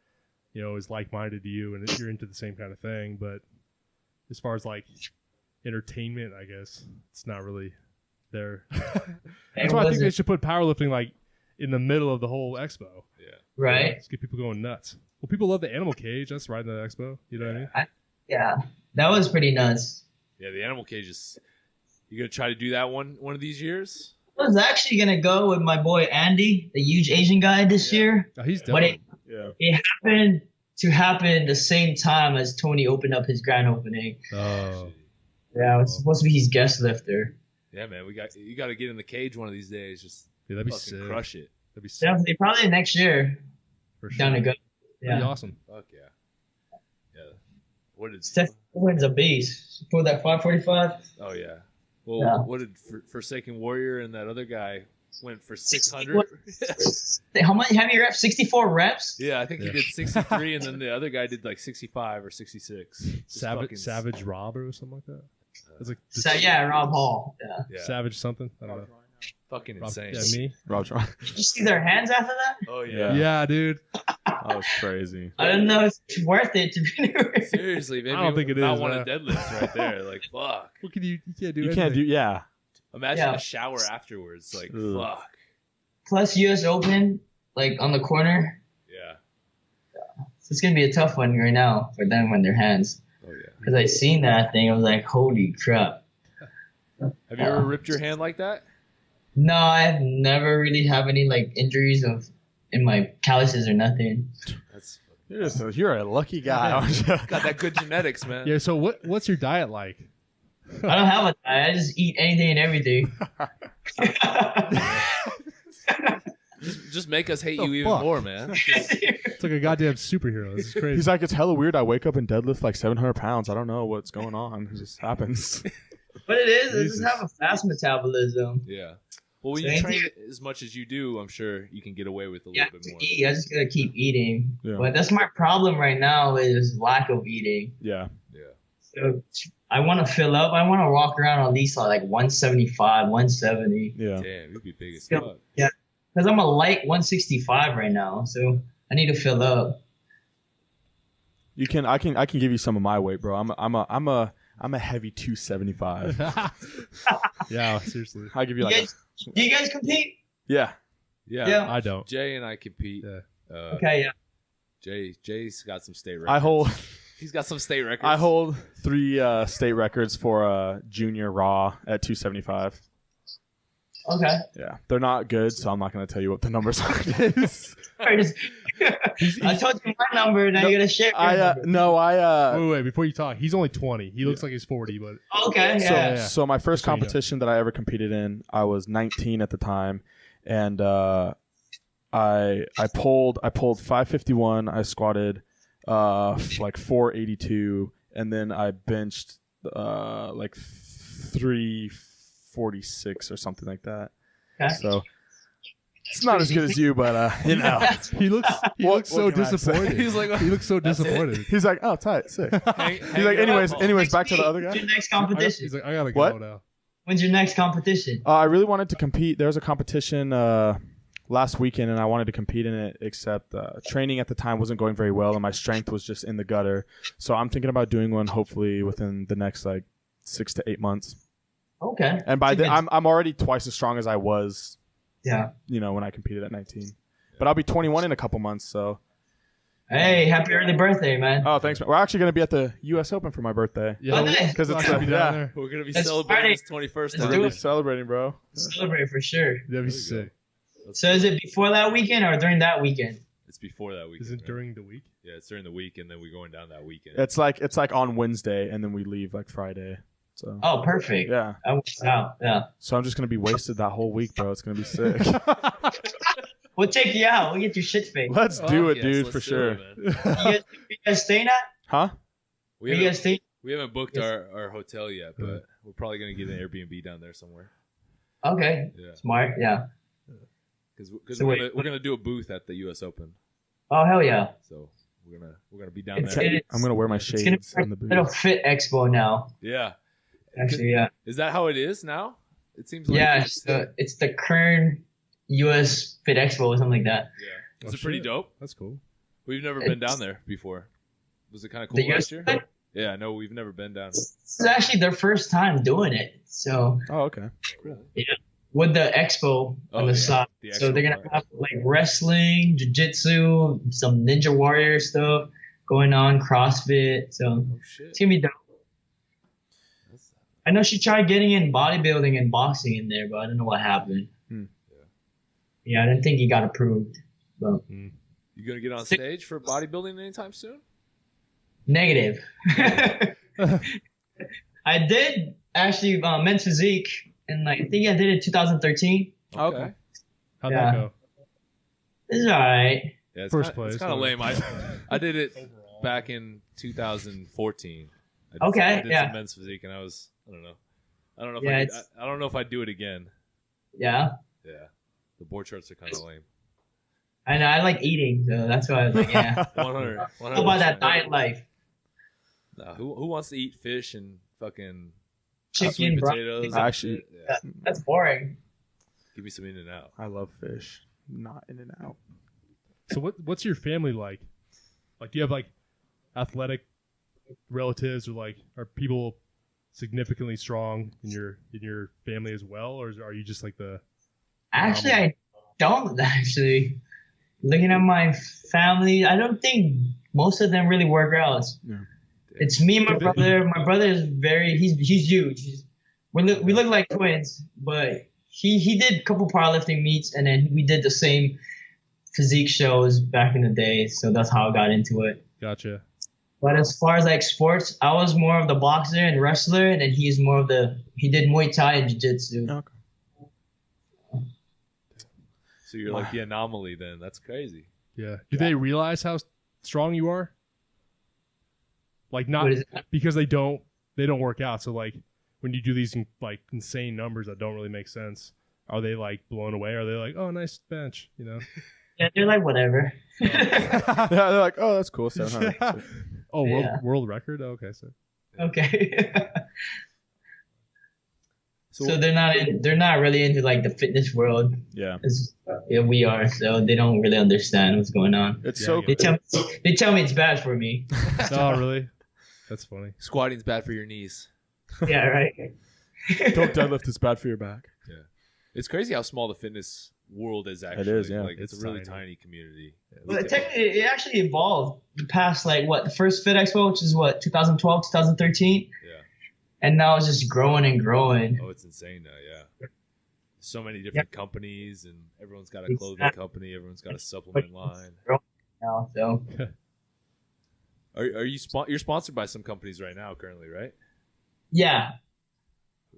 you know, is like-minded to you and you're into the same kind of thing. But as far as like entertainment, I guess it's not really there. That's why I think they should put powerlifting like in the middle of the whole expo. yeah. right. Just get people going nuts. Well, people love the animal cage. That's right in the expo. You know what I mean? Yeah, that was pretty nuts. Yeah, the animal cage is. You gonna try to do that one of these years? I was actually gonna go with my boy Andy, the huge Asian guy, this year. Oh, he's But dope. Yeah. it happened to happen the same time as Tony opened up his grand opening. Oh, Yeah, it's supposed to be his guest lifter. Yeah, man. You got to get in the cage one of these days. Just yeah, that'd be fucking sick. crush it. That'd be sick Definitely, probably next year. for sure. Down to go. That'd be Yeah, awesome. Fuck yeah. Yeah. What did? Steph Owen's a beast. For that 545. Oh yeah. Well, Yeah. what did Forsaken Warrior and that other guy went for 600? How many reps? 64 reps. Yeah, I think he Yeah. did 63, and then the other guy did like 65 or 66. Just fucking- Savage Rob or something like that. It's like So yeah, Rob Hall. Yeah. Yeah. Savage something. I don't know. Fucking Rob, insane. yeah, me. Rob's wrong. Did you see their hands after that? Oh Yeah. Yeah, dude. That was crazy. I don't know if it's worth it to be. Seriously, maybe I don't think it not is, one man. of deadlifts right there. Like, fuck. What can you can't do? You can't do. Yeah. Imagine Yeah. a shower afterwards. Like, Ugh. fuck. Plus US Open, like on the corner. Yeah. So it's gonna be a tough one right now for them when their hands. Oh yeah. Because I seen that thing, I was like, holy crap. Have you ever ripped your hand like that? No, I've never really have any like injuries in my calluses or nothing. That's You're a lucky guy. aren't you? got that good genetics, man. Yeah. So what's your diet like? I don't have a diet. I just eat anything and everything. Just make us hate The you even fuck? more, man. It's like a goddamn superhero. This is crazy. He's like, it's hella weird. I wake up and deadlift like 700 pounds. I don't know what's going on. It just happens. But it is. It Jesus. doesn't have a fast metabolism. Yeah. Well, when So you train anything- as much as you do, I'm sure you can get away with a Yeah, little bit more. to eat. I just gotta keep eating. Yeah. But that's my problem right now is lack of eating. Yeah. Yeah. So I want to fill up. I want to walk around at least like 175, 170. Yeah. Damn, you'd be big as Yeah. fuck. Because I'm a light 165 right now, so I need to fill up. You can. I can give you some of my weight, bro. I'm a heavy 275. Yeah, seriously. I give you You like. guys, do you guys compete? Yeah. Yeah. Yeah. I don't. Jay and I compete. Yeah. Okay, yeah. Jay's got some state records. I hold. He's got some state records. I hold 3 state records for junior raw at 275. Okay. Yeah, they're not good, so I'm not going to tell you what the numbers are. I told you my number, now you gotta share your number. Wait, before you talk, he's only 20. He looks like he's 40, but Okay, So, yeah. Yeah. so my first Just so you know. competition that I ever competed in, I was 19 at the time, and I pulled 551. I squatted like 482, and then I benched like 346 or something like that. Okay. So it's not as good as you, but you know. he looks What so can I say? disappointed. He's like, he looks so That's it. disappointed. He's like, oh, tight, sick. hang He's like, it up. anyways, back to the other When's guy. your next competition? He's like, I gotta What? go now. When's your next competition? I really wanted to compete. There was a competition last weekend, and I wanted to compete in it, except training at the time wasn't going very well, and my strength was just in the gutter. So I'm thinking about doing one hopefully within the next like 6 to 8 months. Okay. And by That's a then, good- I'm already twice as strong as I was, Yeah. when I competed at 19. But I'll be 21 in a couple months. So Hey, happy early birthday, man. oh, thanks, man. We're actually going to be at the U.S. Open for my birthday Yeah, Oh, nice. because it's I'll be down yeah. there. We're gonna be That's celebrating his Friday. 21st Let's We're time. do gonna it. be celebrating, bro. Celebrate for sure. That'd be There you sick. So is it before that weekend or during that weekend? It's before that weekend. Is it man. during the week? Yeah, it's during the week, and then we're going down that weekend. It's like on Wednesday, and then we leave like Friday. So Oh, perfect. yeah. I worked out. Yeah. So I'm just gonna be wasted that whole week, bro. It's gonna be sick. We'll take you out. We'll get your shit faked. Let's do it, Yes, dude, let's for do sure. it, man. You guys staying at? Huh? We You haven't, guys staying? we haven't booked Yes. our hotel yet, but we're probably gonna get an Airbnb down there somewhere. Okay. Yeah, Smart. Yeah. because So we're wait, gonna do a booth at the U.S. Open, Oh, hell yeah. so we're gonna be down It's, there. I'm gonna wear my it's going shades to be in the like a little booth. fit expo now. Yeah, Actually, yeah. is that how it is now? It seems like Yeah, it's the current U.S. Fit Expo or something like that. yeah. Is Oh, it pretty shit. dope? That's cool. We've never been down there before. Was it kind of cool The last US year? Fit? Yeah, no, we've never been down. This is actually their first time doing it. So Oh, okay. with the expo Oh, on the yeah. side. The So expo they're gonna part. have like wrestling, jiu-jitsu, some Ninja Warrior stuff going on, CrossFit. So Oh shit! it's gonna be dope. That's- I know she tried getting in bodybuilding and boxing in there, but I don't know what happened. Hmm. Yeah, I didn't think he got approved. But You gonna get on stage for bodybuilding anytime soon? negative. I did actually men's physique, and like I think I did it 2013. Okay. How'd Yeah. that go? It's alright. Yeah, it's First kinda, place, It's kind of lame. whatever. I did it Overall. back in 2014. I did Okay, I did yeah. some men's physique, and I don't know. I don't know if Yeah, I don't know if I'd do it again. Yeah. Yeah, the board charts are kind of lame. I know I like eating, so that's why I was like, yeah. 100. How about that diet life? Nah, who wants to eat fish and fucking Chicken, sweet bro. potatoes? and Actually- shit? Yeah. That's boring. Give me some In and Out. I love fish. Not In and Out. So what's your family like? Like, do you have like athletic relatives, or like are people significantly strong in your family as well, or are you just like the? Actually, I don't actually. Looking at my family, I don't think most of them really work out. Yeah. It's me and my brother. My brother is he's huge. We look like twins, but he did a couple powerlifting meets, and then we did the same physique shows back in the day. So that's how I got into it. Gotcha. But as far as like sports, I was more of the boxer and wrestler, and then he did Muay Thai and Jiu-Jitsu. Okay. So you're like the anomaly then. That's crazy. Yeah. Do they realize how strong you are? Like, not What is it? because they don't work out. So like when you do these like insane numbers that don't really make sense, are they like blown away? Are they like, oh, nice bench, you know? Yeah, they're like whatever. Yeah, they're like, oh, that's cool. 700. Oh, Yeah. world record. Oh, okay, so Okay. So, So they're not really into like the fitness world Yeah. as we are, so they don't really understand what's going on. It's Yeah, so I get They tell me it's bad for me. oh, really? That's funny. squatting's bad for your knees. Yeah, right. Don't deadlift is bad for your back. It's crazy how small the fitness world is actually. is, yeah. Like, it's a really tiny. tiny community. Well, technically, it actually evolved the past the first Fit Expo, which is 2012, 2013, Yeah. and now it's just growing and growing. Oh, it's insane now. Yeah. So many different companies, and everyone's got a clothing Exactly. company. Everyone's got a supplement line. Now, so Are you you're sponsored by some companies right now currently, right? yeah.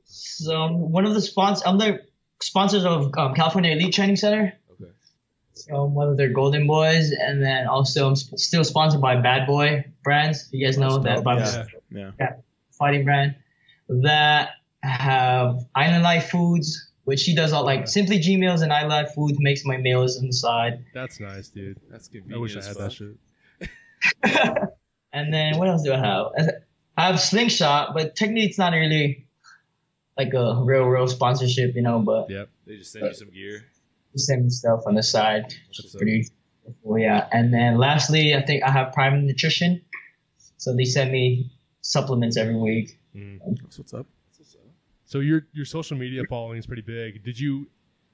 So one of the I'm the sponsors of California Elite Training Center. Okay. One of their Golden Boys, and then also I'm still sponsored by Bad Boy Brands. You guys know that Yeah. fighting brand that have Island Life Foods, which she does all like Simply G meals, and Island Life Foods makes my meals on the side. That's nice, dude. That's I convenient. wish I as had fuck. that shit. And then what else do I have? I have Slingshot, but technically it's not really like a real sponsorship, but Yep. They just send you some gear. the same stuff on the side. What's It's up? pretty cool, yeah. And then lastly, I think I have Prime Nutrition. So they send me supplements every week. That's what's up. So your social media following is pretty big.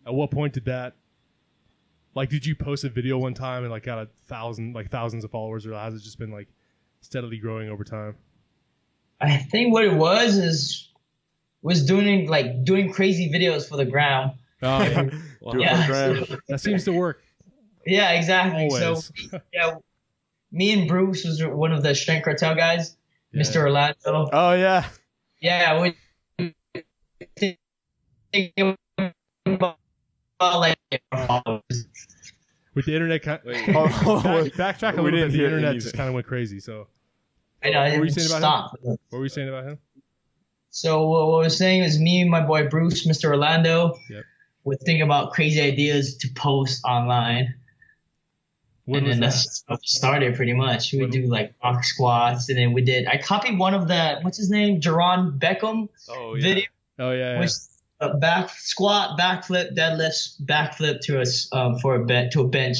At what point did you post a video one time and like got thousands of followers, or has it just been like steadily growing over time? I think what it was doing crazy videos for the gram. Oh, yeah. Wow. Do it Yeah. for the gram. That seems to work Yeah, exactly. always. So yeah, me and Bruce was one of the Strength Cartel guys, Yeah. Mr. Orlando. Oh yeah. Yeah, we think about like With the internet, Wait. backtrack a We little didn't bit. The hear internet anything. just kind of went crazy. So I know, What were you it saying about stop. what were you saying about him? So what I was saying is me and my boy Bruce, Mr. Orlando, Yep. would think about crazy ideas to post online. When And was then that? that's how it started pretty much. We When- do like box squats, and then I copied one of what's his name? Jerron Beckham Oh yeah. video, Oh yeah. which a back squat, backflip, deadlift, backflip to a bench.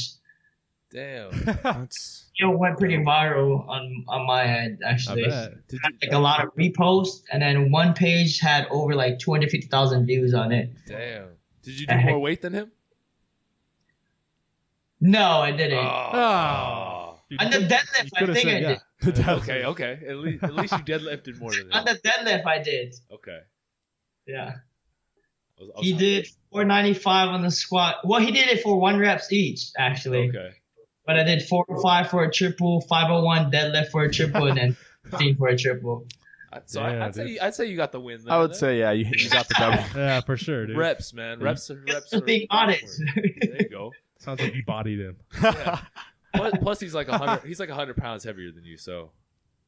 Damn. That's Went pretty viral on my end I actually. bet. Did you, Like a lot of reposts, and then one page had over like 250,000 views on it. damn. Did you do more weight than him? No, I didn't. Oh. Dude, On the deadlift, you I could've think said, I yeah. did. Okay. At least you deadlifted more than him. On the deadlift, I did. Okay. Yeah. I was He did 495 on the squat. Well, he did it for 1 reps each, actually. Okay. But I did 405 for a triple, 501 deadlift for a triple, and then 15 for a triple. So Yeah, I'd say you got the win. There, I would then. say yeah. You got the W. Yeah, for sure, dude. reps, man. Reps. Just being honest. There you go. Sounds like you bodied him. Yeah. Plus, he's like 100. He's like 100 pounds heavier than you. So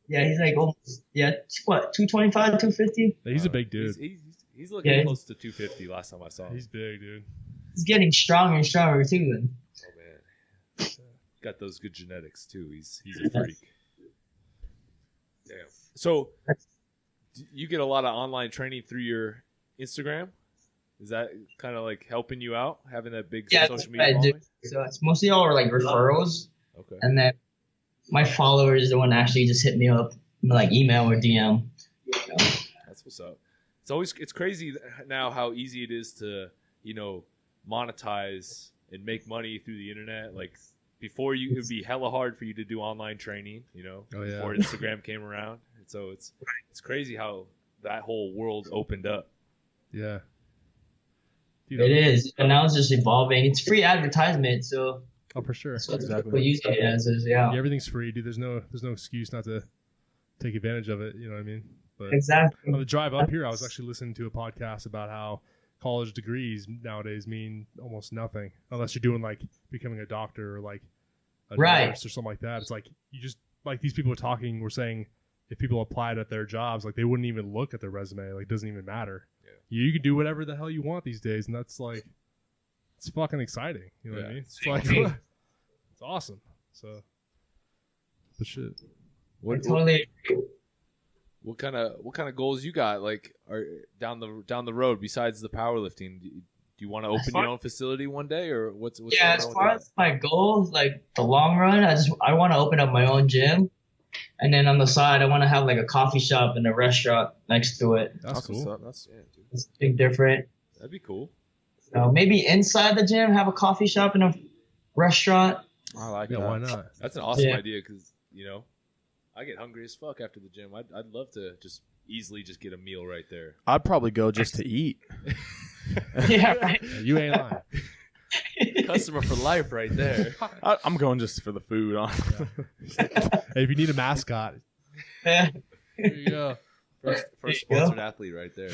Yeah, he's like almost, 225, 250? He's a big dude. He's looking Yeah. close to 250 last time I saw him. He's big, dude. He's getting stronger and stronger, too. Oh man, got those good genetics too. He's a freak. Damn. So, do you get a lot of online training through your Instagram? Is that kind of like helping you out, having that big Yeah, social that's what media I do. following? So it's mostly all like referrals, Okay. and then my followers, the one that actually just hit me up, like email or DM. That's what's up. It's crazy now how easy it is to, monetize and make money through the internet. Like before, it would be hella hard for you to do online training, before Instagram came around. And so it's crazy how that whole world opened up. Yeah. It is, and now it's just evolving. It's free advertisement, so Oh, for sure. so that's Exactly. what we use it as. Yeah, Everything's free, dude. There's no excuse not to take advantage of it. You know what I mean? But exactly. on the drive up here, I was actually listening to a podcast about how college degrees nowadays mean almost nothing unless you're doing like becoming a doctor or like a Right. nurse or something like that. It's like you just like these people were saying if people applied at their jobs, like they wouldn't even look at their resume. Like it doesn't even matter. Yeah. You can do whatever the hell you want these days, and that's like it's fucking exciting. You know what I Yeah. mean? It's like it's awesome. So, but shit. I What totally. what kind of goals you got? Like, are down the road besides the powerlifting? Do you want to open your own facility one day, or what's Yeah, going as on with far that? as my goals, like the long run, I want to open up my own gym, and then on the side, I want to have like a coffee shop and a restaurant next to it. That's what's cool. up. That's Yeah, dude. It's big different. That'd be cool. So maybe inside the gym, have a coffee shop and a restaurant. I like Yeah, that. why not? That's an awesome Yeah. idea because I get hungry as fuck after the gym. I'd love to just easily just get a meal right there. I'd probably go just to eat. Yeah, right. Yeah, you ain't lying. Customer for life, right there. I'm going just for the food. Hey, if you need a mascot, Yeah. There you go. First There you sponsored go. athlete right there.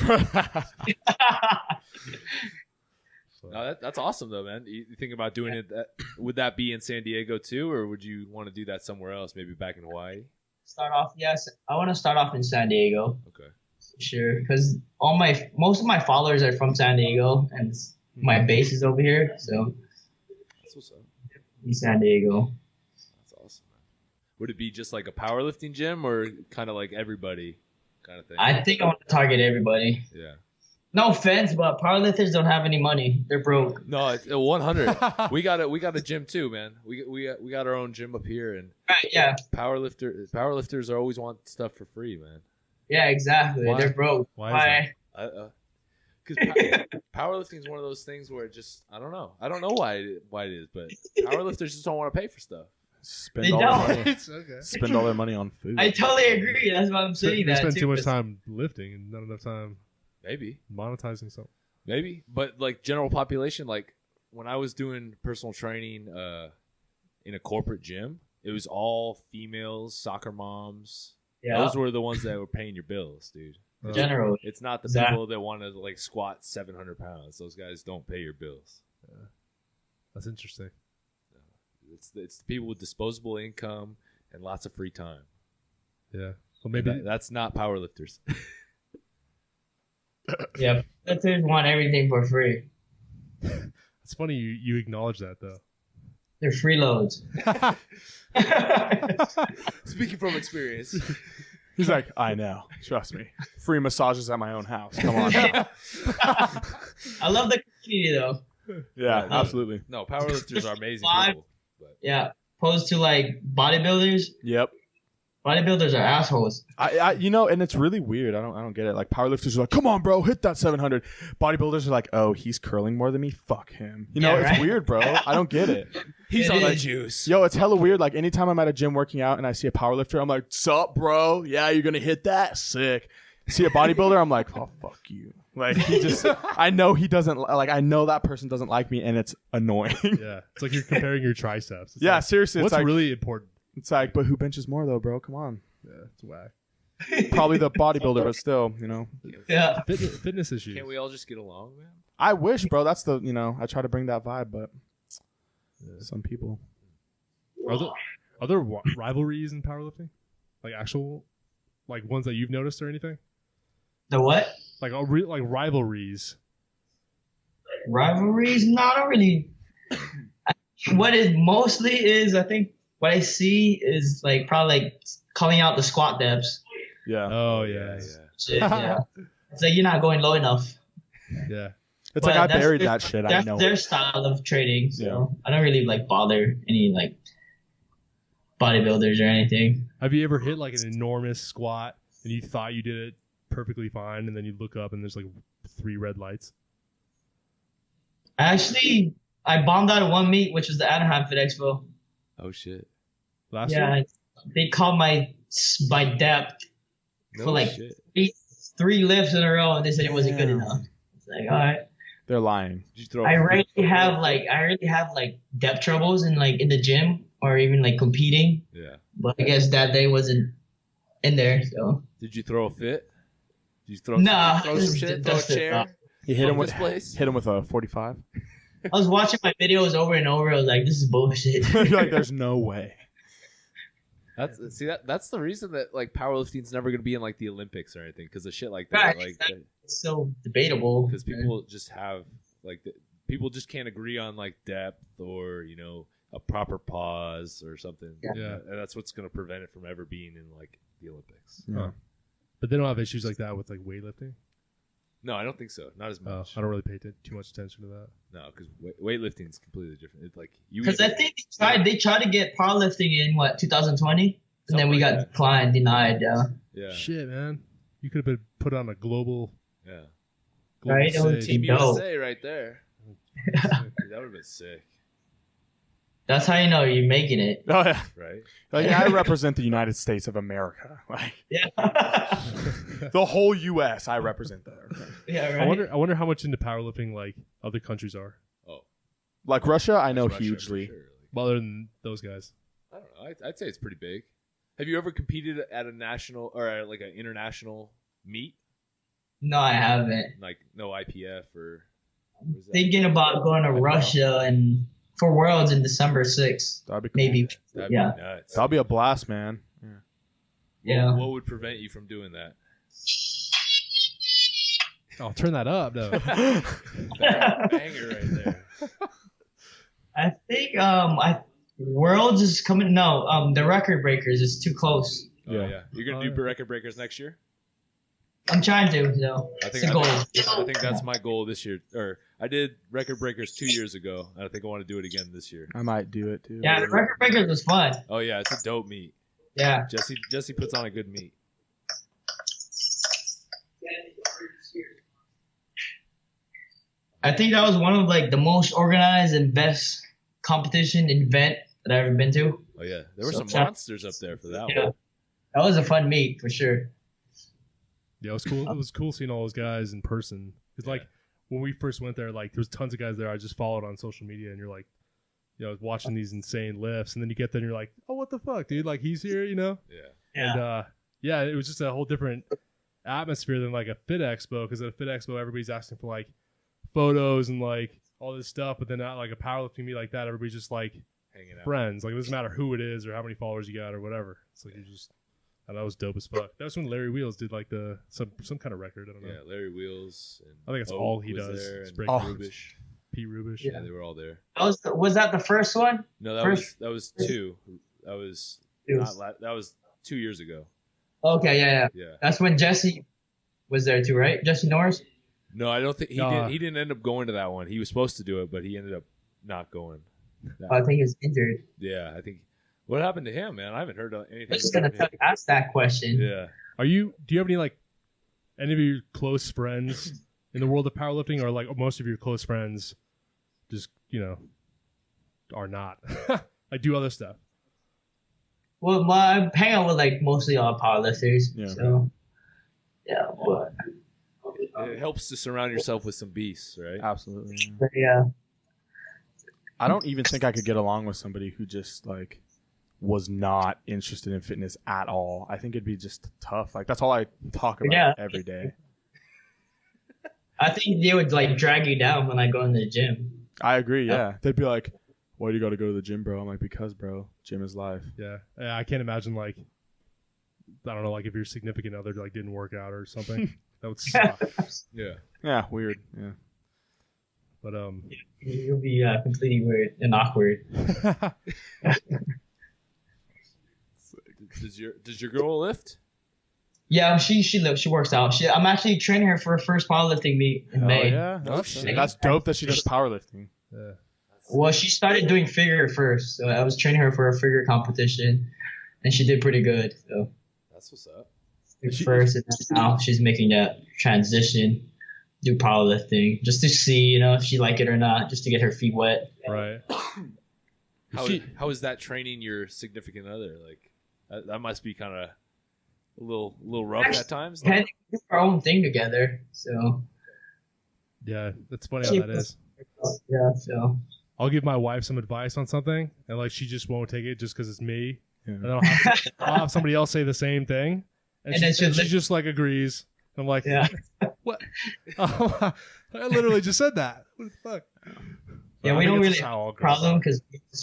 so, No, that's awesome though, man. You think about doing it? Would that be in San Diego too, or would you want to do that somewhere else? Maybe back in Hawaii. Start off, yes. I want to start off in San Diego, Okay. sure, because most of my followers are from San Diego, and my base is over here, so That's what's up. in San Diego. That's awesome, man. Would it be just like a powerlifting gym, or kind of like everybody kind of thing? I think I want to target everybody. Yeah. No offense, but powerlifters don't have any money. They're broke. No, it's 100. we got a gym too, man. We got our own gym up here, and Right? Yeah. powerlifters are always want stuff for free, man. Yeah. Exactly. Why? They're broke. Why is Because powerlifting is one of those things where it just I don't know why it is, but powerlifters just don't want to pay for stuff. Spend They all don't. their money. it's okay. Spend all their money on food. I totally agree. That's why I'm saying They that. spend too, too much 'cause- time lifting and not enough time Maybe. monetizing something. Maybe, but like general population, like when I was doing personal training in a corporate gym, it was all females, soccer moms. Yeah. Those were the ones that were paying your bills, dude. Generally. It's not the Exactly. people that want to like squat 700 pounds. Those guys don't pay your bills. That's interesting. It's the people with disposable income and lots of free time. Yeah. Well, maybe That's not powerlifters. Yeah. Lifters want everything for free. it's funny you acknowledge that though. They're freeloads. Speaking from experience. He's like, I know. Trust me. Free massages at my own house. Come on. now. I love the community though. Yeah, absolutely. No, powerlifters are amazing Five. people. But Yeah. Opposed to like bodybuilders. Yep. Bodybuilders are assholes. I and it's really weird. I don't get it. Like powerlifters are like, come on, bro, hit that 700. Bodybuilders are like, oh, he's curling more than me. Fuck him. Yeah, It's right? weird, bro. I don't get it. he's It on the is. juice. Yo, it's hella weird. Like anytime I'm at a gym working out and I see a powerlifter, I'm like, sup, bro? Yeah, you're gonna hit that? Sick. See a bodybuilder, I'm like, oh, fuck you. Like he just, I know he doesn't like. I know that person doesn't like me, and it's annoying. Yeah. It's like you're comparing your triceps. It's Yeah, like, seriously. what's It's like, really important? it's like, but who benches more though, bro? Come on. Yeah, it's whack. Probably the bodybuilder, but still, Yeah. Fitness issues. Can't we all just get along, man? I wish, bro. That's the, I try to bring that vibe, but some people. Are there rivalries in powerlifting? Like actual, like ones that you've noticed or anything? The what? Like like rivalries. Rivalries? No, I don't really. What it mostly is, I think, what I see is like probably like calling out the squat depths. Yeah. Oh yeah, Shit, yeah. It's like you're not going low enough. yeah. It's But like I that's buried their- that shit. I That's know. their style of training, so I don't really like bother any like bodybuilders or anything. Have you ever hit like an enormous squat and you thought you did it perfectly fine, and then you look up and there's like 3 red lights? Actually, I bombed out of one meet, which was the Anaheim Fit Expo. Oh shit. Last Yeah, year? they called my depth No for like shit. three lifts in a row, and they said it wasn't good Damn. enough. It's like, all right. They're lying. Did you throw? I really have like depth troubles in the gym or even like competing, Yeah. but I guess that day wasn't in there. So Did you throw a fit? Did you throw? Nah, throw some shit. Throw a that's it, chair. nah. You hit him Fuck with this place. hit him with a 45. I was watching my videos over and over. I was like, this is bullshit. You're like, there's no way. That's the reason that like powerlifting's never gonna be in like the Olympics or anything because of shit like that. Right, Like exactly. It's so debatable. because people just have like people just can't agree on like depth or a proper pause or something. Yeah. And that's what's gonna prevent it from ever being in like the Olympics. Yeah. But they don't have issues like that with like weightlifting? No, I don't think so. Not as Oh, much. I don't really pay too much attention to that. No, because weightlifting is completely different. It's like you. Because I think they tried to get powerlifting in 2020, and then Something we like got that. declined, denied. Yeah. Shit, man. You could have been put on a global Yeah. Right? stage. Team Dope. USA right there. That would have been sick, That's how you know you're making it. Oh yeah. right? Like I represent the United States of America. Like Yeah. the whole U.S. I represent there. Yeah, right. I wonder how much into powerlifting like other countries are. Oh, Like Russia, I know Russia for hugely. sure. Like, Well, other than those guys. I don't know. I'd say it's pretty big. Have you ever competed at a national or at like an international meet? No, I haven't. Like no IPF or what is that? Thinking about going to Russia and for Worlds in December 6th. That'd be cool. Maybe. That'd Yeah. be nuts. That'll be a blast, man. Yeah. Yeah. What would prevent you from doing that? Oh, turn that up, though. Banger right there. I think Worlds is coming. No, the Record Breakers is too close. Oh Yeah. yeah. You're gonna do record breakers next year? I'm trying to. So I it's think a goal. I think that's my goal this year. Or I did record breakers 2 years ago, and I think I want to do it again this year. I might do it too. Yeah, the Record Breakers was fun. Oh yeah, it's a dope meet. Yeah. Mm-hmm. Jesse puts on a good meet. I think that was one of like the most organized and best competition event that I've ever been to. Oh yeah, there were So- some monsters up there for that Yeah. one. That was a fun meet for sure. Yeah, it was cool. It was cool seeing all those guys in person. It's like when we first went there, like there was tons of guys there I just followed on social media, and you're like, watching these insane lifts, and then you get there and you're like, oh, what the fuck, dude? Like he's here, Yeah. And it was just a whole different atmosphere than like a fit expo, because at a fit expo everybody's asking for like photos and like all this stuff, but then not like a powerlifting meet like that, everybody's just like Hanging out. friends. Like it doesn't matter who it is or how many followers you got or whatever. It's like you just. And that was dope as fuck. That was when Larry Wheels did like some kind of record. I don't know. Yeah, Larry Wheels. And I think that's Oak all he was does, there, is and break Rubish. Pete Rubish. Yeah, they were all there. Was that the first one? No, that First- was two. That was It was- that was 2 years ago. Okay, yeah. Yeah. That's when Jesse was there too, right? Jesse Norris? No, I don't think he Nah. did. He didn't end up going to that one. He was supposed to do it, but he ended up not going. Oh, I think he was injured. Yeah, I think. What happened to him, man? I haven't heard anything. I was just gonna about him. ask that question. Yeah. Do you have any of your close friends in the world of powerlifting, or like most of your close friends just, are not? Like do other stuff? Well, I hang out with like mostly all powerlifters. Yeah. So, yeah, but It helps to surround yourself with some beasts, right? Absolutely. Yeah. but yeah. I don't even think I could get along with somebody who just like was not interested in fitness at all. I think it'd be just tough. Like that's all I talk about Yeah. every day. I think they would like drag you down when I go in the gym. I agree. Yeah, they'd be like, "Why do you got to go to the gym, bro?" I'm like, "Because, bro, gym is life." Yeah. I can't imagine like, I don't know, like if your significant other like didn't work out or something. That would suck. Yeah. Yeah, weird. Yeah. But It would be completely weird and awkward. Does your girl lift? Yeah, she works out. I'm actually training her for her first powerlifting meet in May. Yeah, Oh, shit. that's dope that she does powerlifting. Yeah. Well, she started doing figure first, so I was training her for a figure competition, and she did pretty good. So That's what's up. first, and then now she's making that transition, do powerlifting, just to see, if she like it or not, just to get her feet wet. Right. How is that training your significant other? Like, that must be kind of a little rough at times. We do our own thing together, so Yeah, that's funny how that is. yeah. So I'll give my wife some advice on something, and like she just won't take it just because it's me. Yeah. And then I'll have somebody else say the same thing, and she just like agrees. I'm like, yeah. what? Oh, I literally just said that. What the fuck? Yeah, I we think don't it's really just have how all a girls problem are. because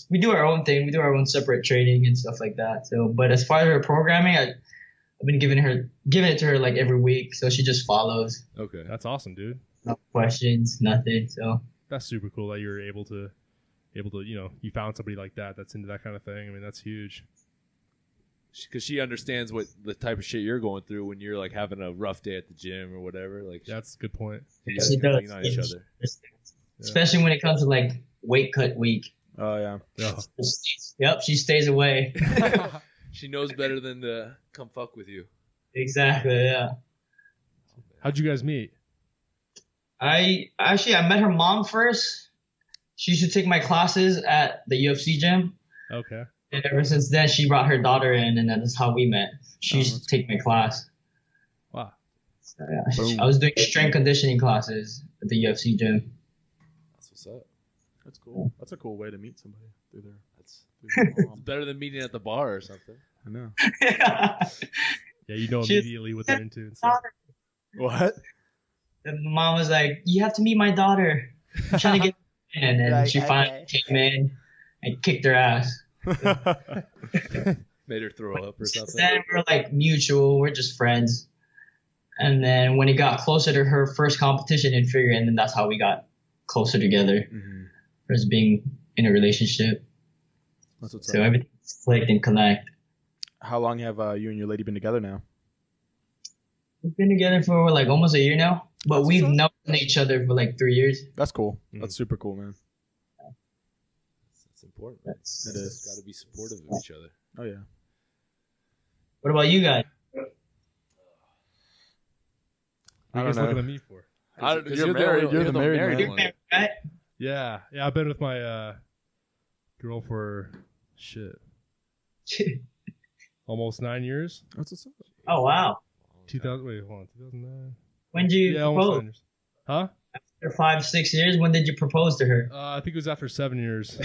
we do our own thing. We do our own separate training and stuff like that. So, but as far as her programming, I've been giving it to her like every week, so she just follows. Okay. That's awesome, dude. No questions, nothing. So That's super cool that you're able to, you found somebody like that that's into that kind of thing. I mean, that's huge. Because she understands what the type of shit you're going through when you're like having a rough day at the gym or whatever. Like, That's a good point. you guys she can does. lean on each other. Especially when it comes to like weight cut week. Oh yeah. Yeah. Yep, she stays away. She knows better than to come fuck with you. Exactly. Yeah. How'd you guys meet? I met her mom first. She used to take my classes at the UFC gym. Okay. And ever since then, she brought her daughter in, and that's how we met. She used to take my class. Wow. So, yeah, Boom. I was doing strength conditioning classes at the UFC gym. That's what's up. That's cool. That's a cool way to meet somebody through their. That's Through their it's mom. better than meeting at the bar or something. I know. Yeah, you know She's- immediately what they're into and stuff. What? And the mom was like, "You have to meet my daughter. I'm trying to get in." And then Like, she finally came in and kicked her ass. Made her throw up or Since something. then, we're like mutual. We're just friends. And then when it got closer to her first competition in figure, and then that's how we got closer together Mhm. as being in a relationship. That's what's So up. everything's clicked and connect. How long have you and your lady been together now? We've been together for like almost a year now, but That's we've what's known each other for like 3 years. That's cool. Mhm. That's super cool, man. It's important. Man. That's, It is. Got to be supportive of each other. Oh yeah. What about you guys? What are you guys looking at me for? You're married. You're the married man. You're one. married, right? Yeah, I've been with my girl for almost 9 years. That's what's up. Oh wow! 2000. Wait, hold on. 2009. When did you Yeah, almost 9 propose? years. Huh? After 5-6 years, when did you propose to her? I think it was after 7 years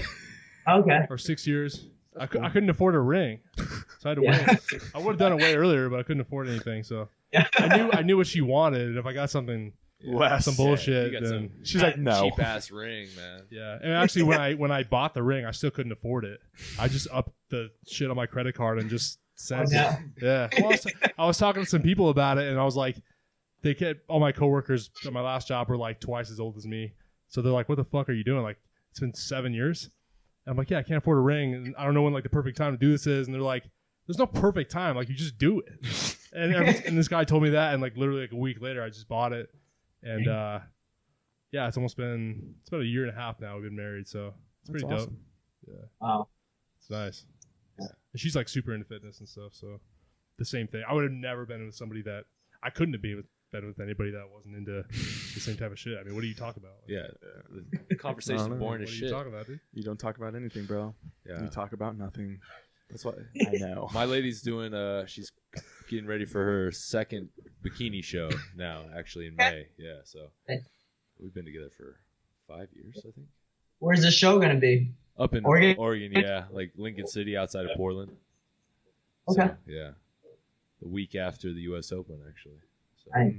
Okay. or 6 years. I couldn't afford a ring, so I had to Yeah. wait. I would have done it way earlier, but I couldn't afford anything. So Yeah. I knew what she wanted. And if I got something, Less. some bullshit, you got then She's like, no. cheap ass ring, man. yeah. And actually, when I bought the ring, I still couldn't afford it. I just upped the shit on my credit card and just sent it. yeah. Yeah. Well, I was talking to some people about it, and I was like, all my coworkers at my last job were like twice as old as me. So they're like, what the fuck are you doing? Like, it's been 7 years. And I'm like, yeah, I can't afford a ring. And I don't know when like the perfect time to do this is. And they're like, there's no perfect time. Like, you just do it. And this guy told me that. And like literally like a week later, I just bought it. And yeah, it's about a year and a half now we've been married. So it's That's pretty awesome. dope. Yeah. Wow. It's nice. And she's like super into fitness and stuff. So the same thing. I would have never been with somebody that I couldn't have been with anybody that wasn't into the same type of shit. I mean, what do you talk about? Like, Yeah, the conversation's I don't know. boring what as are you shit. talking about, dude? You don't talk about anything, bro. Yeah, You talk about nothing. that's why I know. my lady's doing. She's getting ready for her second bikini show now. Actually, in May. Yeah, so we've been together for 5 years, I think. Where's the show gonna be? Up in Oregon? yeah, like Lincoln City, outside of Portland. Okay. So, yeah, the week after the U.S. Open, actually. So, Nice.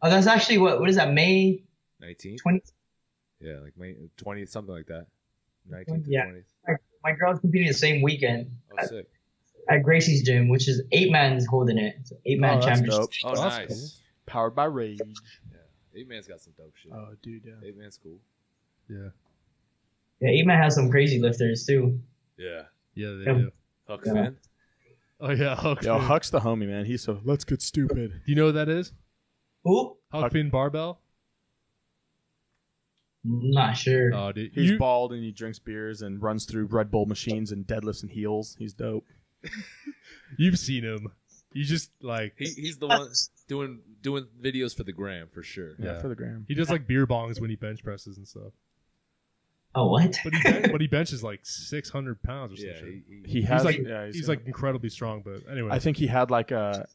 Oh, that's actually what is that? May 19th. 20th. Yeah, like May 20th, something like that. 19th to Yeah. 20th. My girl's competing the same weekend Oh, sick. at Gracie's gym, which is 8-man's holding it. It's 8-man Oh, that's championship. dope. Oh, That's nice. Powered by Rage. Yeah, 8-man's got some dope shit. Oh, dude, yeah. 8-man's cool. Yeah. Yeah, 8-man has some crazy lifters too. Yeah. Yeah, they Yeah. do. Huck Yeah. Finn. Oh yeah, Huck Yo, Finn. Huck's the homie, man. He's so let's get stupid. Do you know what that is? Who? Huck Finn barbell. I'm not sure. Oh, dude, He's bald and he drinks beers and runs through Red Bull machines and deadlifts and heels. He's dope. You've seen him. You just like He's the one doing videos for the gram for sure. Yeah, for the gram. he does like beer bongs when he bench presses and stuff. Oh, what? But he benches like 600 pounds or Yeah, something. He has He's like incredibly strong. But anyway, I think he had like a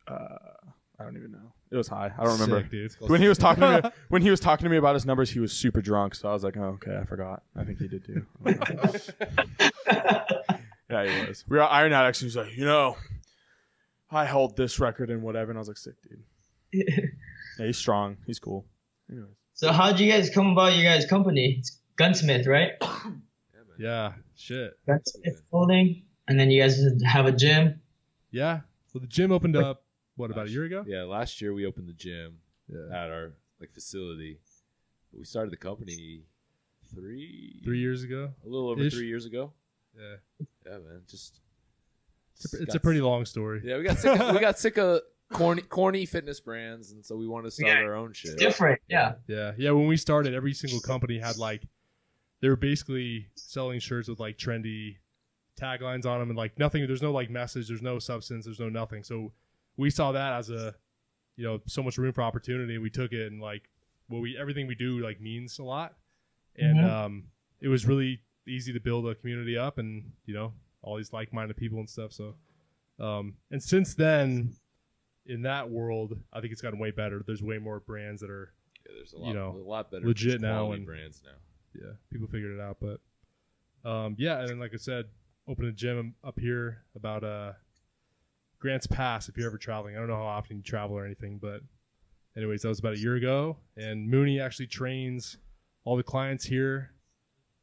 I don't even know. It was high. I don't remember. Sick, dude. When he was talking to me about his numbers, he was super drunk. So I was like, oh, okay, I forgot. I think he did too. Yeah, he was. We were at Iron Addicts. He was like, I hold this record and whatever. And I was like, sick, dude. Yeah, he's strong. He's cool. Anyways. So how'd you guys come about your guys' company? It's Gunsmith, right? Yeah, shit. Gunsmith Holding, and then you guys have a gym. Yeah. Well, the gym opened up about a year ago? Yeah, last year we opened the gym at our facility. We started the company 3 years ago. A little over 3 years ago. Yeah. Yeah, man. It's a pretty long story. Yeah, we got sick of corny fitness brands, and so we wanted to start our own shit. Different, yeah. Yeah. When we started, every single company had like they were basically selling shirts with like trendy taglines on them and like nothing. There's no like message. There's no substance. There's no nothing. So we saw that as a so much room for opportunity. We took it and like everything we do like means a lot, and it was really easy to build a community up and all these like-minded people and stuff. So and since then, in that world, I think it's gotten way better. There's way more brands that are there's a lot better legit now and brands now. Yeah, people figured it out. But and then like I said, opened a gym up here about Grants Pass if you're ever traveling. I don't know how often you travel or anything, but anyways, that was about a year ago. And MOONEY actually trains all the clients here.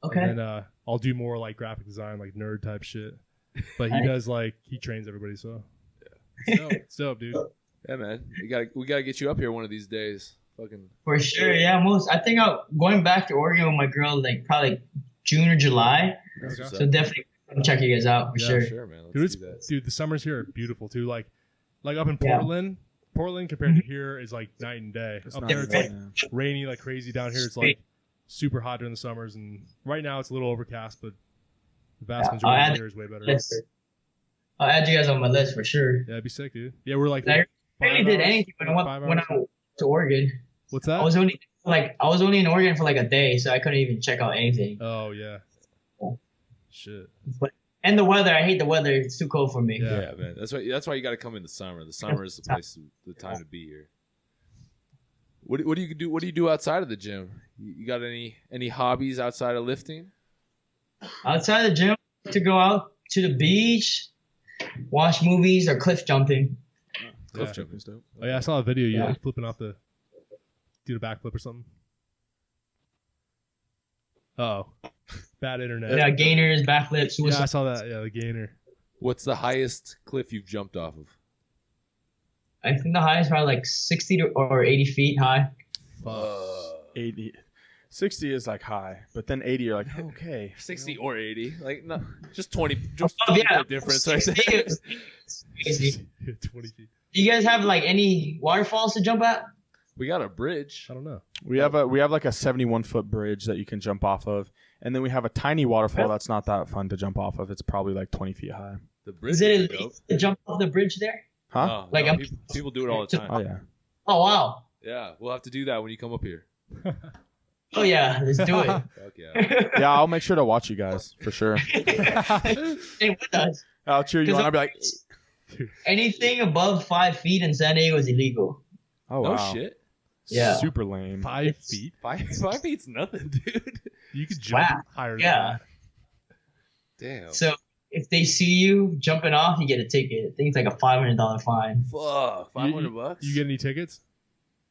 Okay. And then I'll do more like graphic design, like nerd type shit. But he does he trains everybody. So yeah, it's dope, dude. Yeah, man. We gotta get you up here one of these days. Fucking For sure, yeah. I think I'm going back to Oregon with my girl like probably June or July. Okay. So definitely come check you guys out for sure. Sure, man. Let's do that. Dude, the summers here are beautiful too. Like up in Portland, Portland compared to here is like night and day. Up there it's like rainy like crazy. Down here it's like super hot during the summers, and right now it's a little overcast, but the vast majority of the year is way better. I'll add you guys on my list for sure. Yeah, it'd be sick, dude. Yeah, we're like I really did anything when I went to Oregon. What's that? I was only in Oregon for like a day, so I couldn't even check out anything. Oh yeah. Shit. And the weather, I hate the weather. It's too cold for me. Yeah, man. That's why you got to come in the summer. The summer is the time to be here. What do you do? What do you do outside of the gym? You got any hobbies outside of lifting? Outside of the gym, to go out to the beach, watch movies, or cliff jumping. Cliff jumping stuff. Oh yeah, I saw a video. You like flipping off do a backflip or something. Oh, bad internet. Yeah, gainers, backflips, suicide. Yeah, I saw that. Yeah, the gainer. What's the highest cliff you've jumped off of? I think the highest probably like 60 or 80 feet high. 80. 60 is like high, but then 80 you're like, okay. 60 or 80. Like, no, just 20. Just difference right there. Crazy. 20 feet. Do you guys have like any waterfalls to jump at? We got a bridge. I don't know. We have like a 71-foot bridge that you can jump off of, and then we have a tiny waterfall that's not that fun to jump off of. It's probably like 20 feet high. The bridge is it illegal to jump off the bridge there? Huh? People do it all the time. Oh yeah. Oh wow. Yeah, we'll have to do that when you come up here. Oh yeah, let's do it. Fuck yeah. Yeah, I'll make sure to watch you guys for sure. Stay with us. I'll cheer you on. I'll be like, anything above 5 feet in San Diego is illegal. oh No wow. shit. Yeah. Super lame. 5 feet. 5 feet's nothing, dude. You could jump higher than that. Damn. So if they see you jumping off, you get a ticket. I think it's like a $500 fine. Fuck. $500. You get any tickets?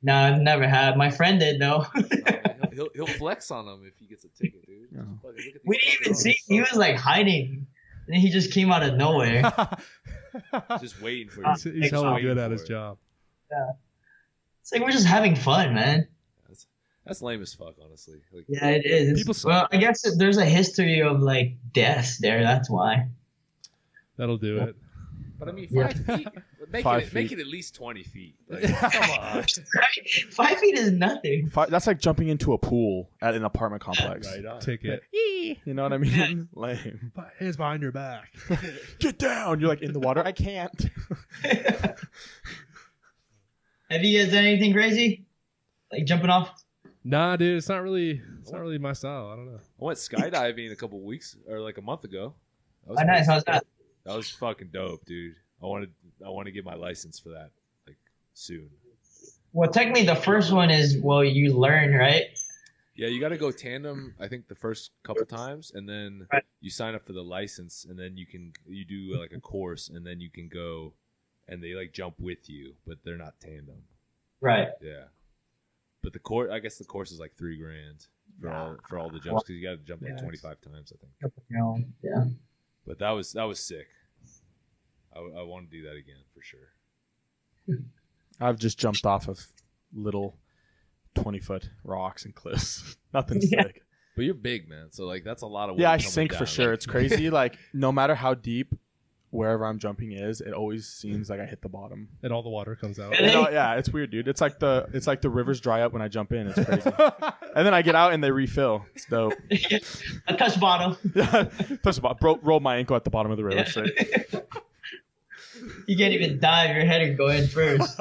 No, I've never had. My friend did though. He'll flex on them if he gets a ticket, dude. Yeah. We didn't even see. He was like hiding, and then he just came out of nowhere. Just waiting for you. He's hella good at his job. Yeah. It's like we're just having fun, man. That's lame as fuck, honestly. Yeah, it is. Well, I guess there's a history of like deaths there. That's why. That'll do it. But I mean, Yeah. 5 feet. Make it at least 20 feet. Like, come on. 5 feet is nothing. That's like jumping into a pool at an apartment complex. Right on. Ticket. You know what I mean? Lame. Hands behind your back. Get down. You're like in the water. I can't. Have you guys done anything crazy? Like jumping off? Nah, dude, it's not really my style. I don't know. I went skydiving a couple weeks or like a month ago. That was Oh, nice. pretty- How's that? That was fucking dope, dude. I want to get my license for that like soon. Well, technically, the first one is you learn, right? Yeah, you got to go tandem. I think the first couple times, and then Right. you sign up for the license, and then you do like a course, and then you can go, and they like jump with you, but they're not tandem. Right. Yeah, but I guess the course is like $3,000 for all the jumps because you got to jump like Yeah. 25 times, I think. Yeah. But that was sick. I want to do that again for sure. I've just jumped off of little 20-foot rocks and cliffs. Nothing Yeah. sick. But you're big, man. So like that's a lot of weight Yeah, I coming sink for down. sure. Like, It's crazy. Like no matter how deep wherever I'm jumping is, it always seems like I hit the bottom. And all the water comes out. Really? Yeah, it's weird, dude. It's like the rivers dry up when I jump in. It's crazy. And then I get out and they refill. It's dope. I touch bottom. Touch the bottom. Roll my ankle at the bottom of the river. Sick. You can't even dive. Your head would go in first.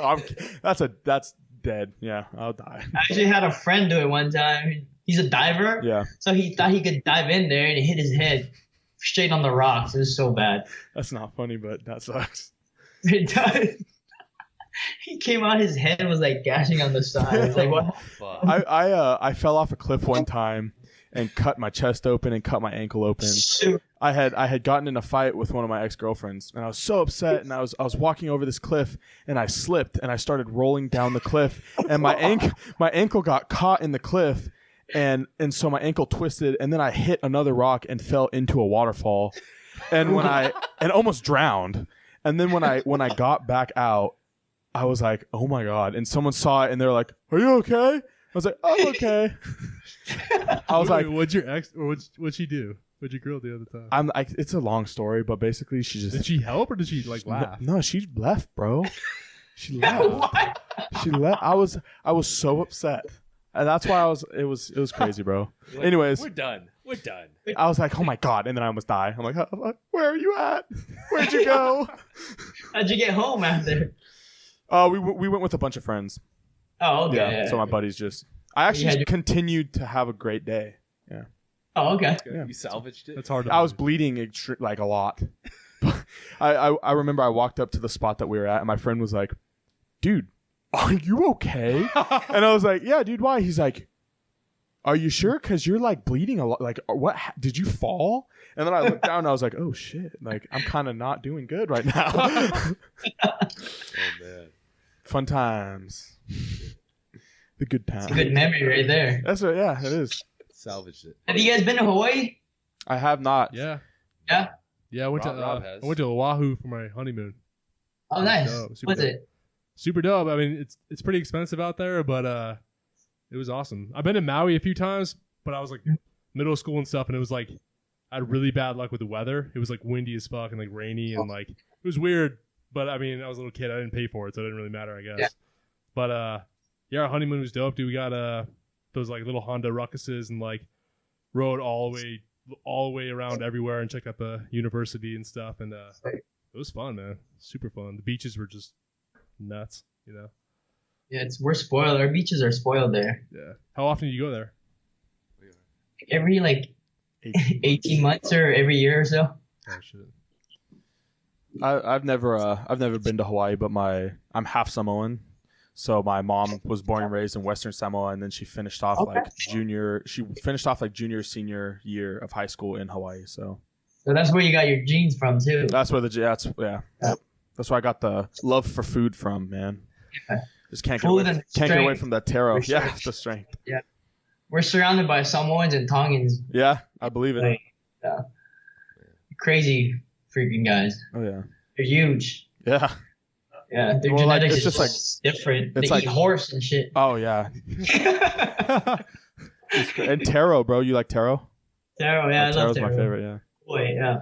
That's dead. Yeah, I'll die. I actually had a friend do it one time. He's a diver. Yeah, So he thought he could dive in there and he hit his head straight on the rocks. It was so bad. that's not funny, but that sucks. He came out, his head was like gashing on the side. I was like, what? fuck. I fell off a cliff one time and cut my chest open and cut my ankle open. Shoot. I had gotten in a fight with one of my ex-girlfriends and I was so upset and I was walking over this cliff and I slipped and I started rolling down the cliff and my ankle got caught in the cliff and so my ankle twisted and then I hit another rock and fell into a waterfall and and almost drowned. And then when I got back out, I was like, "Oh my god." And someone saw it and they're like, "Are you okay?" I was like, "I'm okay." I was like, what'd your ex or what'd she do? What'd your girl do at the time? it's a long story, but basically she just Did she help or did she like laugh? No, she left, bro. She left. What? She left. I was so upset, and that's why it was crazy, bro. Like, Anyways, we're done. I was like, oh my god, and then I almost die. I'm like, where are you at? Where'd you go? How'd you get home after? We went with a bunch of friends. Oh, okay. Yeah. So my buddies I actually had your- continued to have a great day. Yeah. Oh, okay. Yeah. You salvaged it. That's hard to I was believe. bleeding like a lot. I remember I walked up to the spot that we were at, and my friend was like, "Dude, are you okay?" And I was like, "Yeah, dude. Why?" He's like, "Are you sure? Because you're like bleeding a lot. Like, what? Did you fall?" And then I looked down, and I was like, "Oh shit! Like, I'm kind of not doing good right now." Oh man. Fun times. The good times. Good memory right there. That's what. Yeah, it is. Salvaged it. Have you guys been to Hawaii? I have not. Yeah. Yeah. Yeah, I went Rob has. to Oahu for my honeymoon. Oh, nice. dope, super What's dope. it? Super dope. I mean, it's pretty expensive out there, but it was awesome. I've been to Maui a few times, but I was like middle school and stuff, and it was like I had really bad luck with the weather. It was like windy as fuck and like rainy and like it was weird. But I mean, I was a little kid. I didn't pay for it, so it didn't really matter, I guess. Yeah. But yeah, our honeymoon was dope, dude. We got those like little Honda Ruckuses and like rode all the way around everywhere and checked out the university and stuff. And it was fun, man. Super fun. The beaches were just nuts, you know. Yeah, we're spoiled. Our beaches are spoiled there. Yeah. How often do you go there? Every 18 months or every year or so. Oh shit. I've never been to Hawaii, but I'm half Samoan, so my mom was born and raised in Western Samoa, and then she finished off junior senior year of high school in Hawaii. So that's where you got your genes from too. that's where that's where I got the love for food from, man. Yeah. Just can't Food get away, and can't get away strength. from that taro. For sure. Yeah, the strength. We're surrounded by Samoans and Tongans. Yeah, I believe it. Like, crazy freaking guys. Oh yeah, They're huge. yeah. Yeah, their Well, like, genetics it's is just just different. it's They like- eat horse and shit. Oh yeah. And taro, bro. You like taro? Taro, yeah, I love Taro's taro. my favorite. Yeah. Boy, yeah.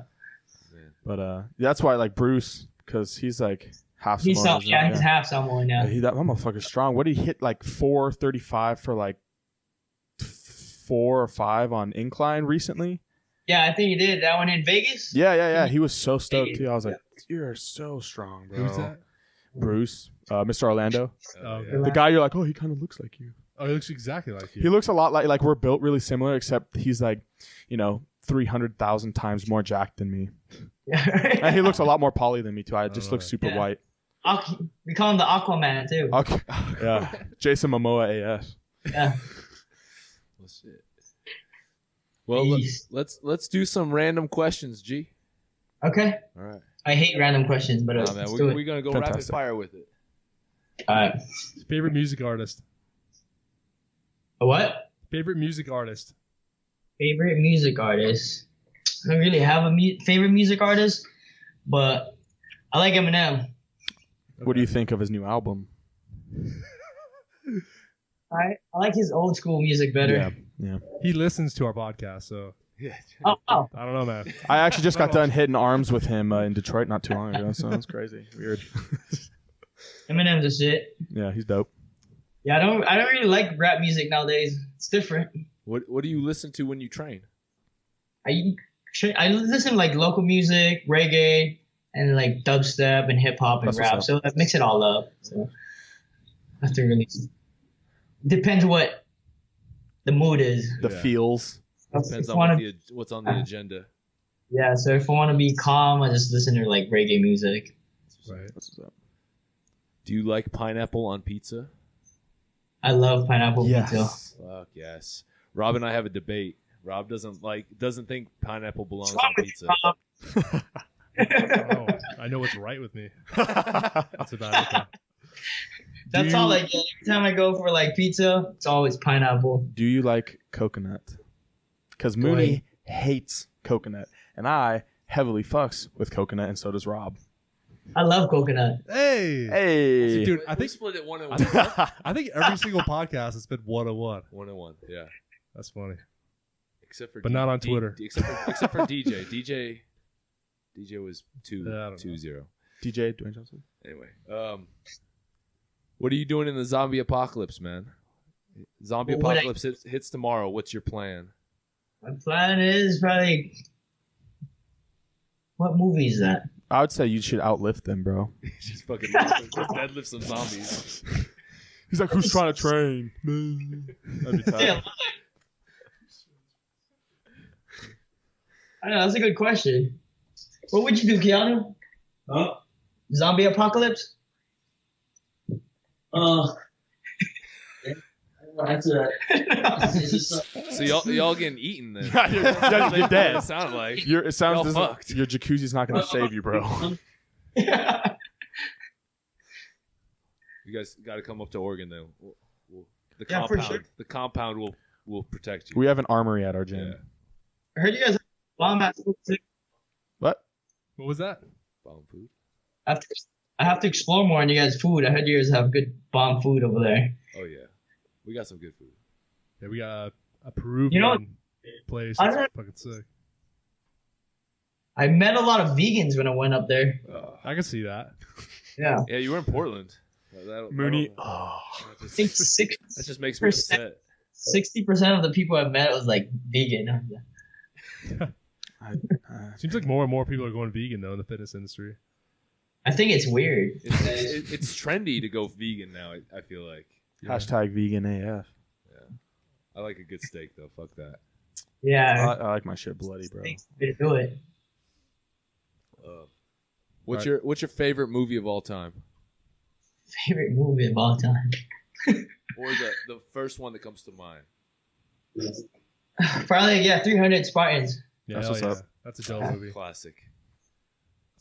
But that's why I like Bruce, because he's like half He's Samoan. he's half Samoan now. That motherfucker's strong. What did he hit, like 435 for like 4 or 5 on incline recently? Yeah, I think he did that one in Vegas. Yeah. He was so stoked too. I was like, you're so strong, bro. Who's that? Bruce, Mr. Orlando. Oh, yeah. The guy you're like, oh, he kind of looks like you. Oh, he looks exactly like you. He looks a lot like we're built really similar, except he's like, 300,000 times more jacked than me. And he looks a lot more poly than me too. I just look super white. We call him the Aquaman too. Okay. Yeah. Jason Momoa AF. Yeah. Well, shit. Well, let's do some random questions, G. Okay. All right. I hate random questions, but Man, let's do it. we're gonna go Fantastic. rapid fire with it. All right. Favorite music artist. A what? Favorite music artist. Favorite music artist. I don't really have a favorite music artist, but I like Eminem. What do you think of his new album? I like his old school music better. Yeah. He listens to our podcast, so Yeah. Oh. I don't know, man. I actually just got done hitting arms with him in Detroit not too long ago, so it's crazy. Weird. Eminem's a shit. Yeah, he's dope. Yeah, I don't really like rap music nowadays. It's different. What do you listen to when you train? I listen to like local music, reggae, and like dubstep and hip hop and That's what's rap. up. So I mix it all up. So I have to really depends what the mood is. The Yeah. feels. Depends If on I wanna- what's on the agenda. Yeah, so if I want to be calm, I just listen to like reggae music. Right. That's what's up. Do you like pineapple on pizza? I love pineapple pizza. Yes. Fuck yes. Rob and I have a debate. Rob doesn't think pineapple belongs What's wrong on with pizza. you, Rob? I know what's right with me. That's about it. Though. That's all I get. Every time I go for like pizza, it's always pineapple. Do you like coconut? Because Mooney hates coconut, and I heavily fucks with coconut, and so does Rob. I love coconut. Hey, Hey. dude, I think split it 1-1. I think every single podcast has been 1-1. 1-1. Yeah. That's funny. Except for But not on Twitter. Except for DJ. DJ was Yeah, I don't 2-0. DJ Dwayne Johnson. Anyway, what are you doing in the zombie apocalypse, man? Zombie Well, what apocalypse hits tomorrow. What's your plan? My plan is probably. What movie is that? I would say you should outlift them, bro. Just fucking just deadlift some zombies. He's like, who's trying to train? That'd be tight. Yeah. I know, that's a good question. What would you do, Keanu? Huh? Zombie apocalypse? That's So y'all getting eaten then? You're dead. It sounded like It sounds Y'all as fucked. your jacuzzi's not going to save you, bro. you guys got to come up to Oregon then. The Yeah, for compound. sure. The compound will protect you. We have an armory at our gym. Yeah. I heard you guys have bomb at school too. What? What was that? Bomb food. I have to explore more on you guys' food. I heard you guys have good bomb food over there. Oh yeah, we got some good food. Yeah, we got a Peruvian You know- place. I That's don't- fucking sick. I met a lot of vegans when I went up there. I can see that. Yeah. Yeah, you were in Portland. Mooney. That I think just, that just makes me upset. 60% of the people I met was like vegan. Seems like more and more people are going vegan though in the fitness industry. I think it's weird. It's trendy to go vegan now. I feel like. Hashtag vegan AF. I like a good steak though. Fuck that. Yeah. I like my shit bloody, bro. Thanks for do it. What's Right. your favorite movie of all time, Favorite movie of all time. or the first one that comes to mind? Probably, 300 Spartans. Yeah, That's hell what's yeah. up. That's a dope movie. Classic.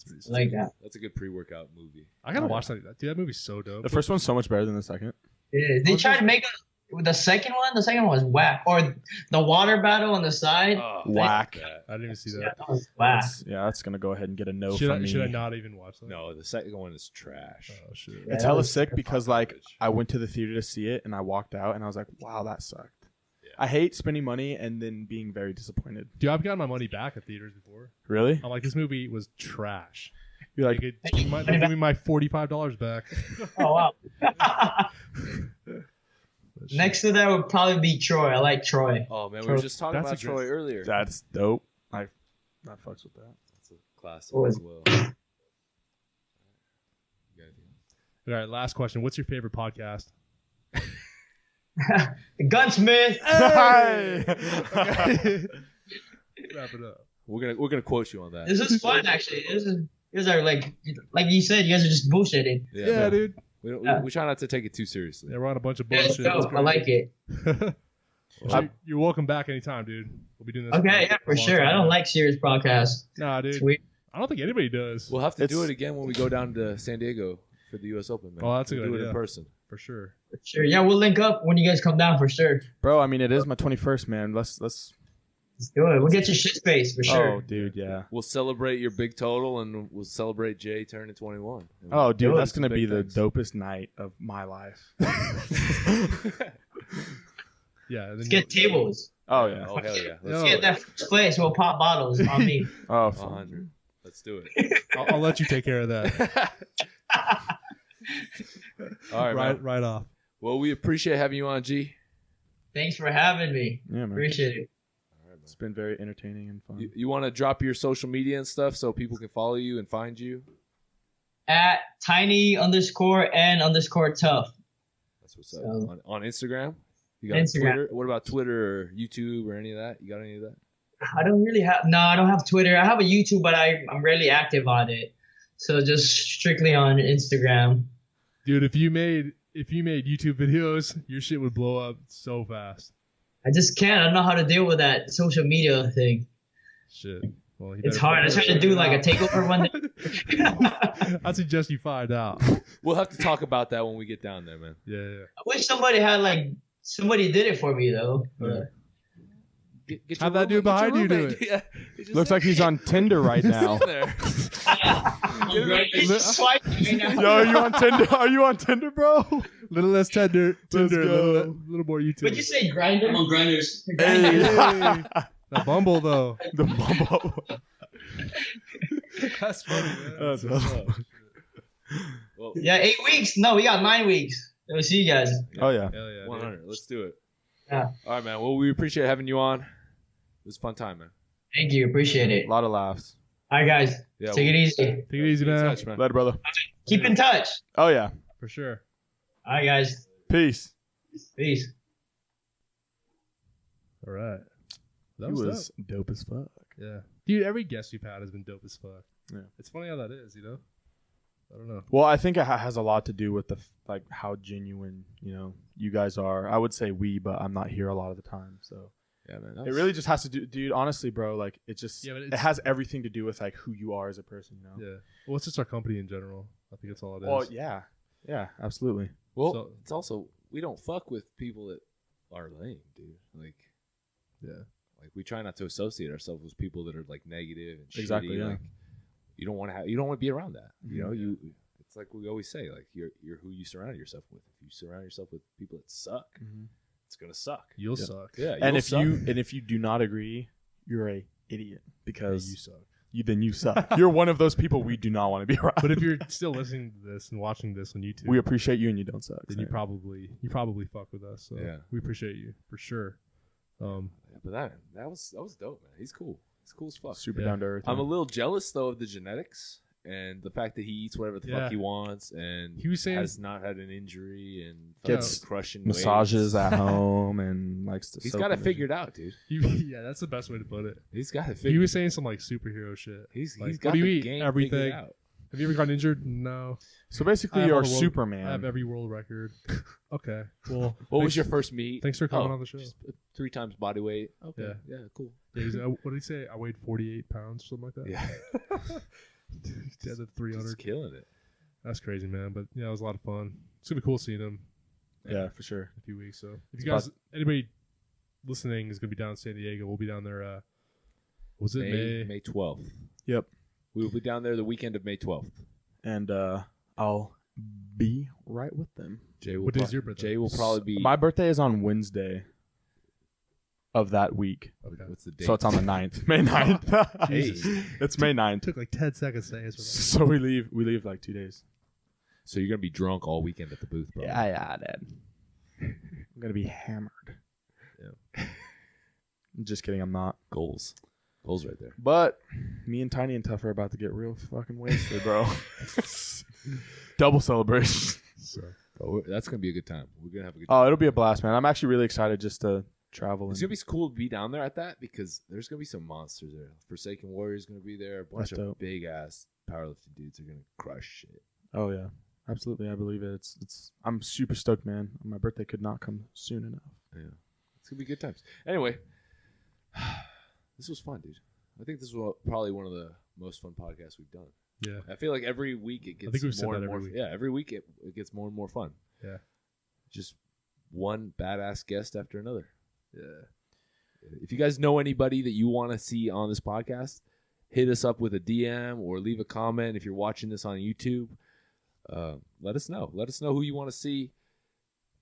That's I like that. That's a good pre-workout movie. I gotta Oh, watch that. Dude, that movie's so dope. The first one's so much better than the second. Yeah, they tried to make the second one. The second one was whack. Or the water battle on the side. Oh, Whack. that. I didn't even see Yeah, that. that was whack. That's gonna go ahead and get a no Should from I, me. should I not even watch that? No, the second one is trash. Oh shit. It's that hella was sick because like garbage. I went to the theater to see it and I walked out and I was like, wow, that sucked. Yeah. I hate spending money and then being very disappointed. Dude, I've gotten my money back at theaters before. Really? I'm like, this movie was trash. You're like, Give me my $45 back. Oh wow. Next to that would probably be Troy. I like Troy. Oh man, we were just talking That's about a great- Troy earlier. that's dope. I fucks with that. That's a classic What was- as well. You got anything else? All right, last question. What's your favorite podcast? Gunsmith. Hey! Wrap it up. We're gonna quote you on that. This is fun actually. These are like you said, you guys are just bullshitting. Yeah, dude. We try not to take it too seriously. Yeah, we're on a bunch of Yeah, bullshit. it's dope. I like it. You're welcome back anytime, dude. We'll be doing this. Okay, yeah, for sure. I don't like serious podcasts. Nah, It's dude. weird. I don't think anybody does. We'll have to do It's- it again when we go down to San Diego for the U.S. Open, man. Oh, that's a We'll good do it idea. in person. For sure. For sure. Yeah, we'll link up when you guys come down for sure. Bro, I mean, it is my 21st, man. Let's. Let's do it. We'll get you shit space for sure. Oh, dude, yeah. We'll celebrate your big total, and we'll celebrate Jay turning 21. Oh, dude, Do it. that's gonna be Big the thanks. dopest night of my life. Yeah. And then Let's get tables. Oh yeah. Oh hell yeah! No. Let's Get that first place. We'll pop bottles on me. Oh, 100. Let's do it. I'll let you take care of that. All right, man. right off. Well, we appreciate having you on, G. Thanks for having me. yeah, man. Appreciate it. It's been very entertaining and fun. You want to drop your social media and stuff so people can follow you and find you? At Tiny_N_Tuff. That's what's up. So- On Instagram? You got Instagram. Twitter? What about Twitter or YouTube or any of that? You got any of that? I don't have Twitter. I have a YouTube, but I'm rarely active on it. So just strictly on Instagram. Dude, if you made YouTube videos, your shit would blow up so fast. I just can't. I don't know how to deal with that social media thing. Shit. Well, It's hard. I tried to do like a takeover one day. I suggest you find out. We'll have to talk about that when we get down there, man. Yeah. I wish somebody did it for me though. But Get Have your that dude roommate- behind get your you do roommate. it. Yeah. He's just Looks like he's on Tinder right now. sitting there. He's just swiping right now. Yo, are you on Tinder? Are you on Tinder, bro? Little less Tinder, go. little more YouTube. What'd you say, Grinder? I'm on Grinders. Hey. That Bumble though. The Bumble. That's funny, man. That's awesome. Well, Yeah, 8 weeks. No, we got 9 weeks. We'll see you guys. Oh yeah. Hell yeah. dude. 100. Let's do it. Yeah. All right, man. Well, we appreciate having you on. It was a fun time, man. Thank you. Appreciate it. A lot of laughs. All right, guys. Yeah, Take it easy. Take it easy, Be in man. touch, man. Later, brother. Keep in touch. Oh yeah. For sure. All right, guys. Peace. Peace. All right. That He was, was dope as fuck. dope. Yeah. Dude, every guest you've had has been dope as fuck. Yeah. It's funny how that is, you know? I don't know. Well, I think it has a lot to do with like how genuine you guys are. I would say we, but I'm not here a lot of the time, so Yeah, man. it really just has to do, dude. Honestly, bro, like it just Yeah, but it has everything to do with like who you are as a person, Yeah. Well, it's just our company in general. I think that's all it is. Well, yeah, absolutely. Well, So- it's also, we don't fuck with people that are lame, dude. Like, Yeah. Like, we try not to associate ourselves with people that are like negative and Exactly, shitty. yeah. Like, you don't want to be around that. You know, it's like we always say, like you're who you surround yourself with. If you surround yourself with people that suck, it's gonna suck. You'll suck. Yeah, And you'll if you do not agree, you're a idiot Yeah, because you suck. you suck. You're one of those people we do not want to be around. But if you're still listening to this and watching this on YouTube, we appreciate you and you don't suck. then Same. you probably fuck with us. So Yeah. we appreciate you for sure. Yeah, but that was dope, man. He's cool. He's cool as fuck. super Yeah. down to earth. I'm a man. little jealous though of the genetics and the fact that he eats whatever the Yeah. fuck he wants and He was saying- has not had an injury and Gets fucking crushing massages weights. at home and likes to. He's soak got it in figured out, dude. Yeah, that's the best way to put it. He's got it He figured. was saying some like superhero shit. He's like, got what do you the eat? game Everything. figured out. Have you ever gotten injured? No. So I basically, have you're all the world- Superman. I have every world record. Okay. Well, What was thanks- your first meet? Thanks for coming Oh, on the show. just 3 times body weight. Okay. Yeah. Yeah, cool. Yeah, what did he say? I weighed 48 pounds, something like that. Yeah. Yeah, the 300. Just killing it. That's crazy, man. But yeah, it was a lot of fun. It's gonna be cool seeing him Yeah, for sure. in a few weeks. So if It's you guys, anybody listening is gonna be down in San Diego, we'll be down there. Was it May 12th. Yep. We will be down there the weekend of May 12th. And I'll be right with them. Jay will What day is your birthday? Jay will probably be My birthday is on Wednesday. of that week. Okay. What's the date? So it's on the 9th. May 9th. Jesus. It's May 9th. Took like 10 seconds to answer that. So we leave like 2 days. So you're gonna be drunk all weekend at the booth, bro. Yeah, Dad. I'm gonna be hammered. Yeah. I'm just kidding, I'm not. Goals right there. But me and Tiny and Tuff are about to get real fucking wasted, bro. Double celebration. So, Oh, that's gonna be a good time. We're gonna have a good. Oh, it'll be a blast, man. I'm actually really excited just to travel. It's gonna be cool to be down there at that because there's gonna be some monsters there. Forsaken Warrior's gonna be there. A bunch That's of dope. big ass powerlifting dudes are gonna crush shit. Oh yeah, absolutely. I believe it. It's. I'm super stoked, man. My birthday could not come soon enough. Yeah, it's gonna be good times. Anyway, this was fun, dude. I think this was probably one of the most fun podcasts we've done. yeah. I feel like every week it gets think we've said more that and more. every week. Yeah, every week it gets more and more fun. Yeah. Just one badass guest after another. Yeah. If you guys know anybody that you want to see on this podcast, hit us up with a DM or leave a comment. If you're watching this on YouTube, let us know. Let us know who you want to see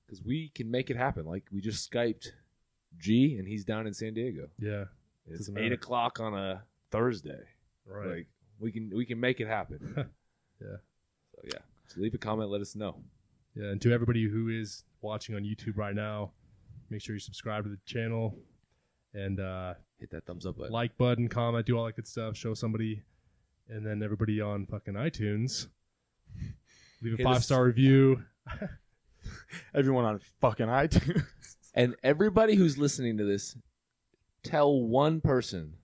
because we can make it happen. Like we just Skyped G and he's down in San Diego. Yeah. It's Doesn't 8 matter. o'clock on a Thursday. Right. Like we can make it happen. Yeah. So yeah. So leave a comment. Let us know. Yeah. And to everybody who is watching on YouTube right now, make sure you subscribe to the channel and Hit that thumbs up button. like button, comment, do all that good stuff, show somebody. And then everybody on fucking iTunes, leave a Hit us- 5-star review. Everyone on fucking iTunes. And everybody who's listening to this, tell one person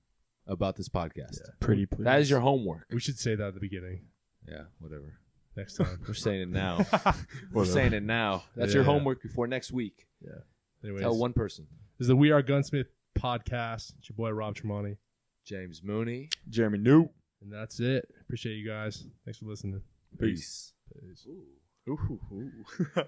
about this podcast. Pretty please. That is your homework. We should say that at the beginning Yeah, whatever. next time. We're saying it now. We're Whatever. saying it now. That's your Yeah. homework before next week. Anyways, Tell one person. this is the We Are Gunsmith podcast. It's your boy Rob Tremonti. James Mooney. Jeremy New. And that's it. Appreciate you guys. Thanks for listening. Peace. Ooh.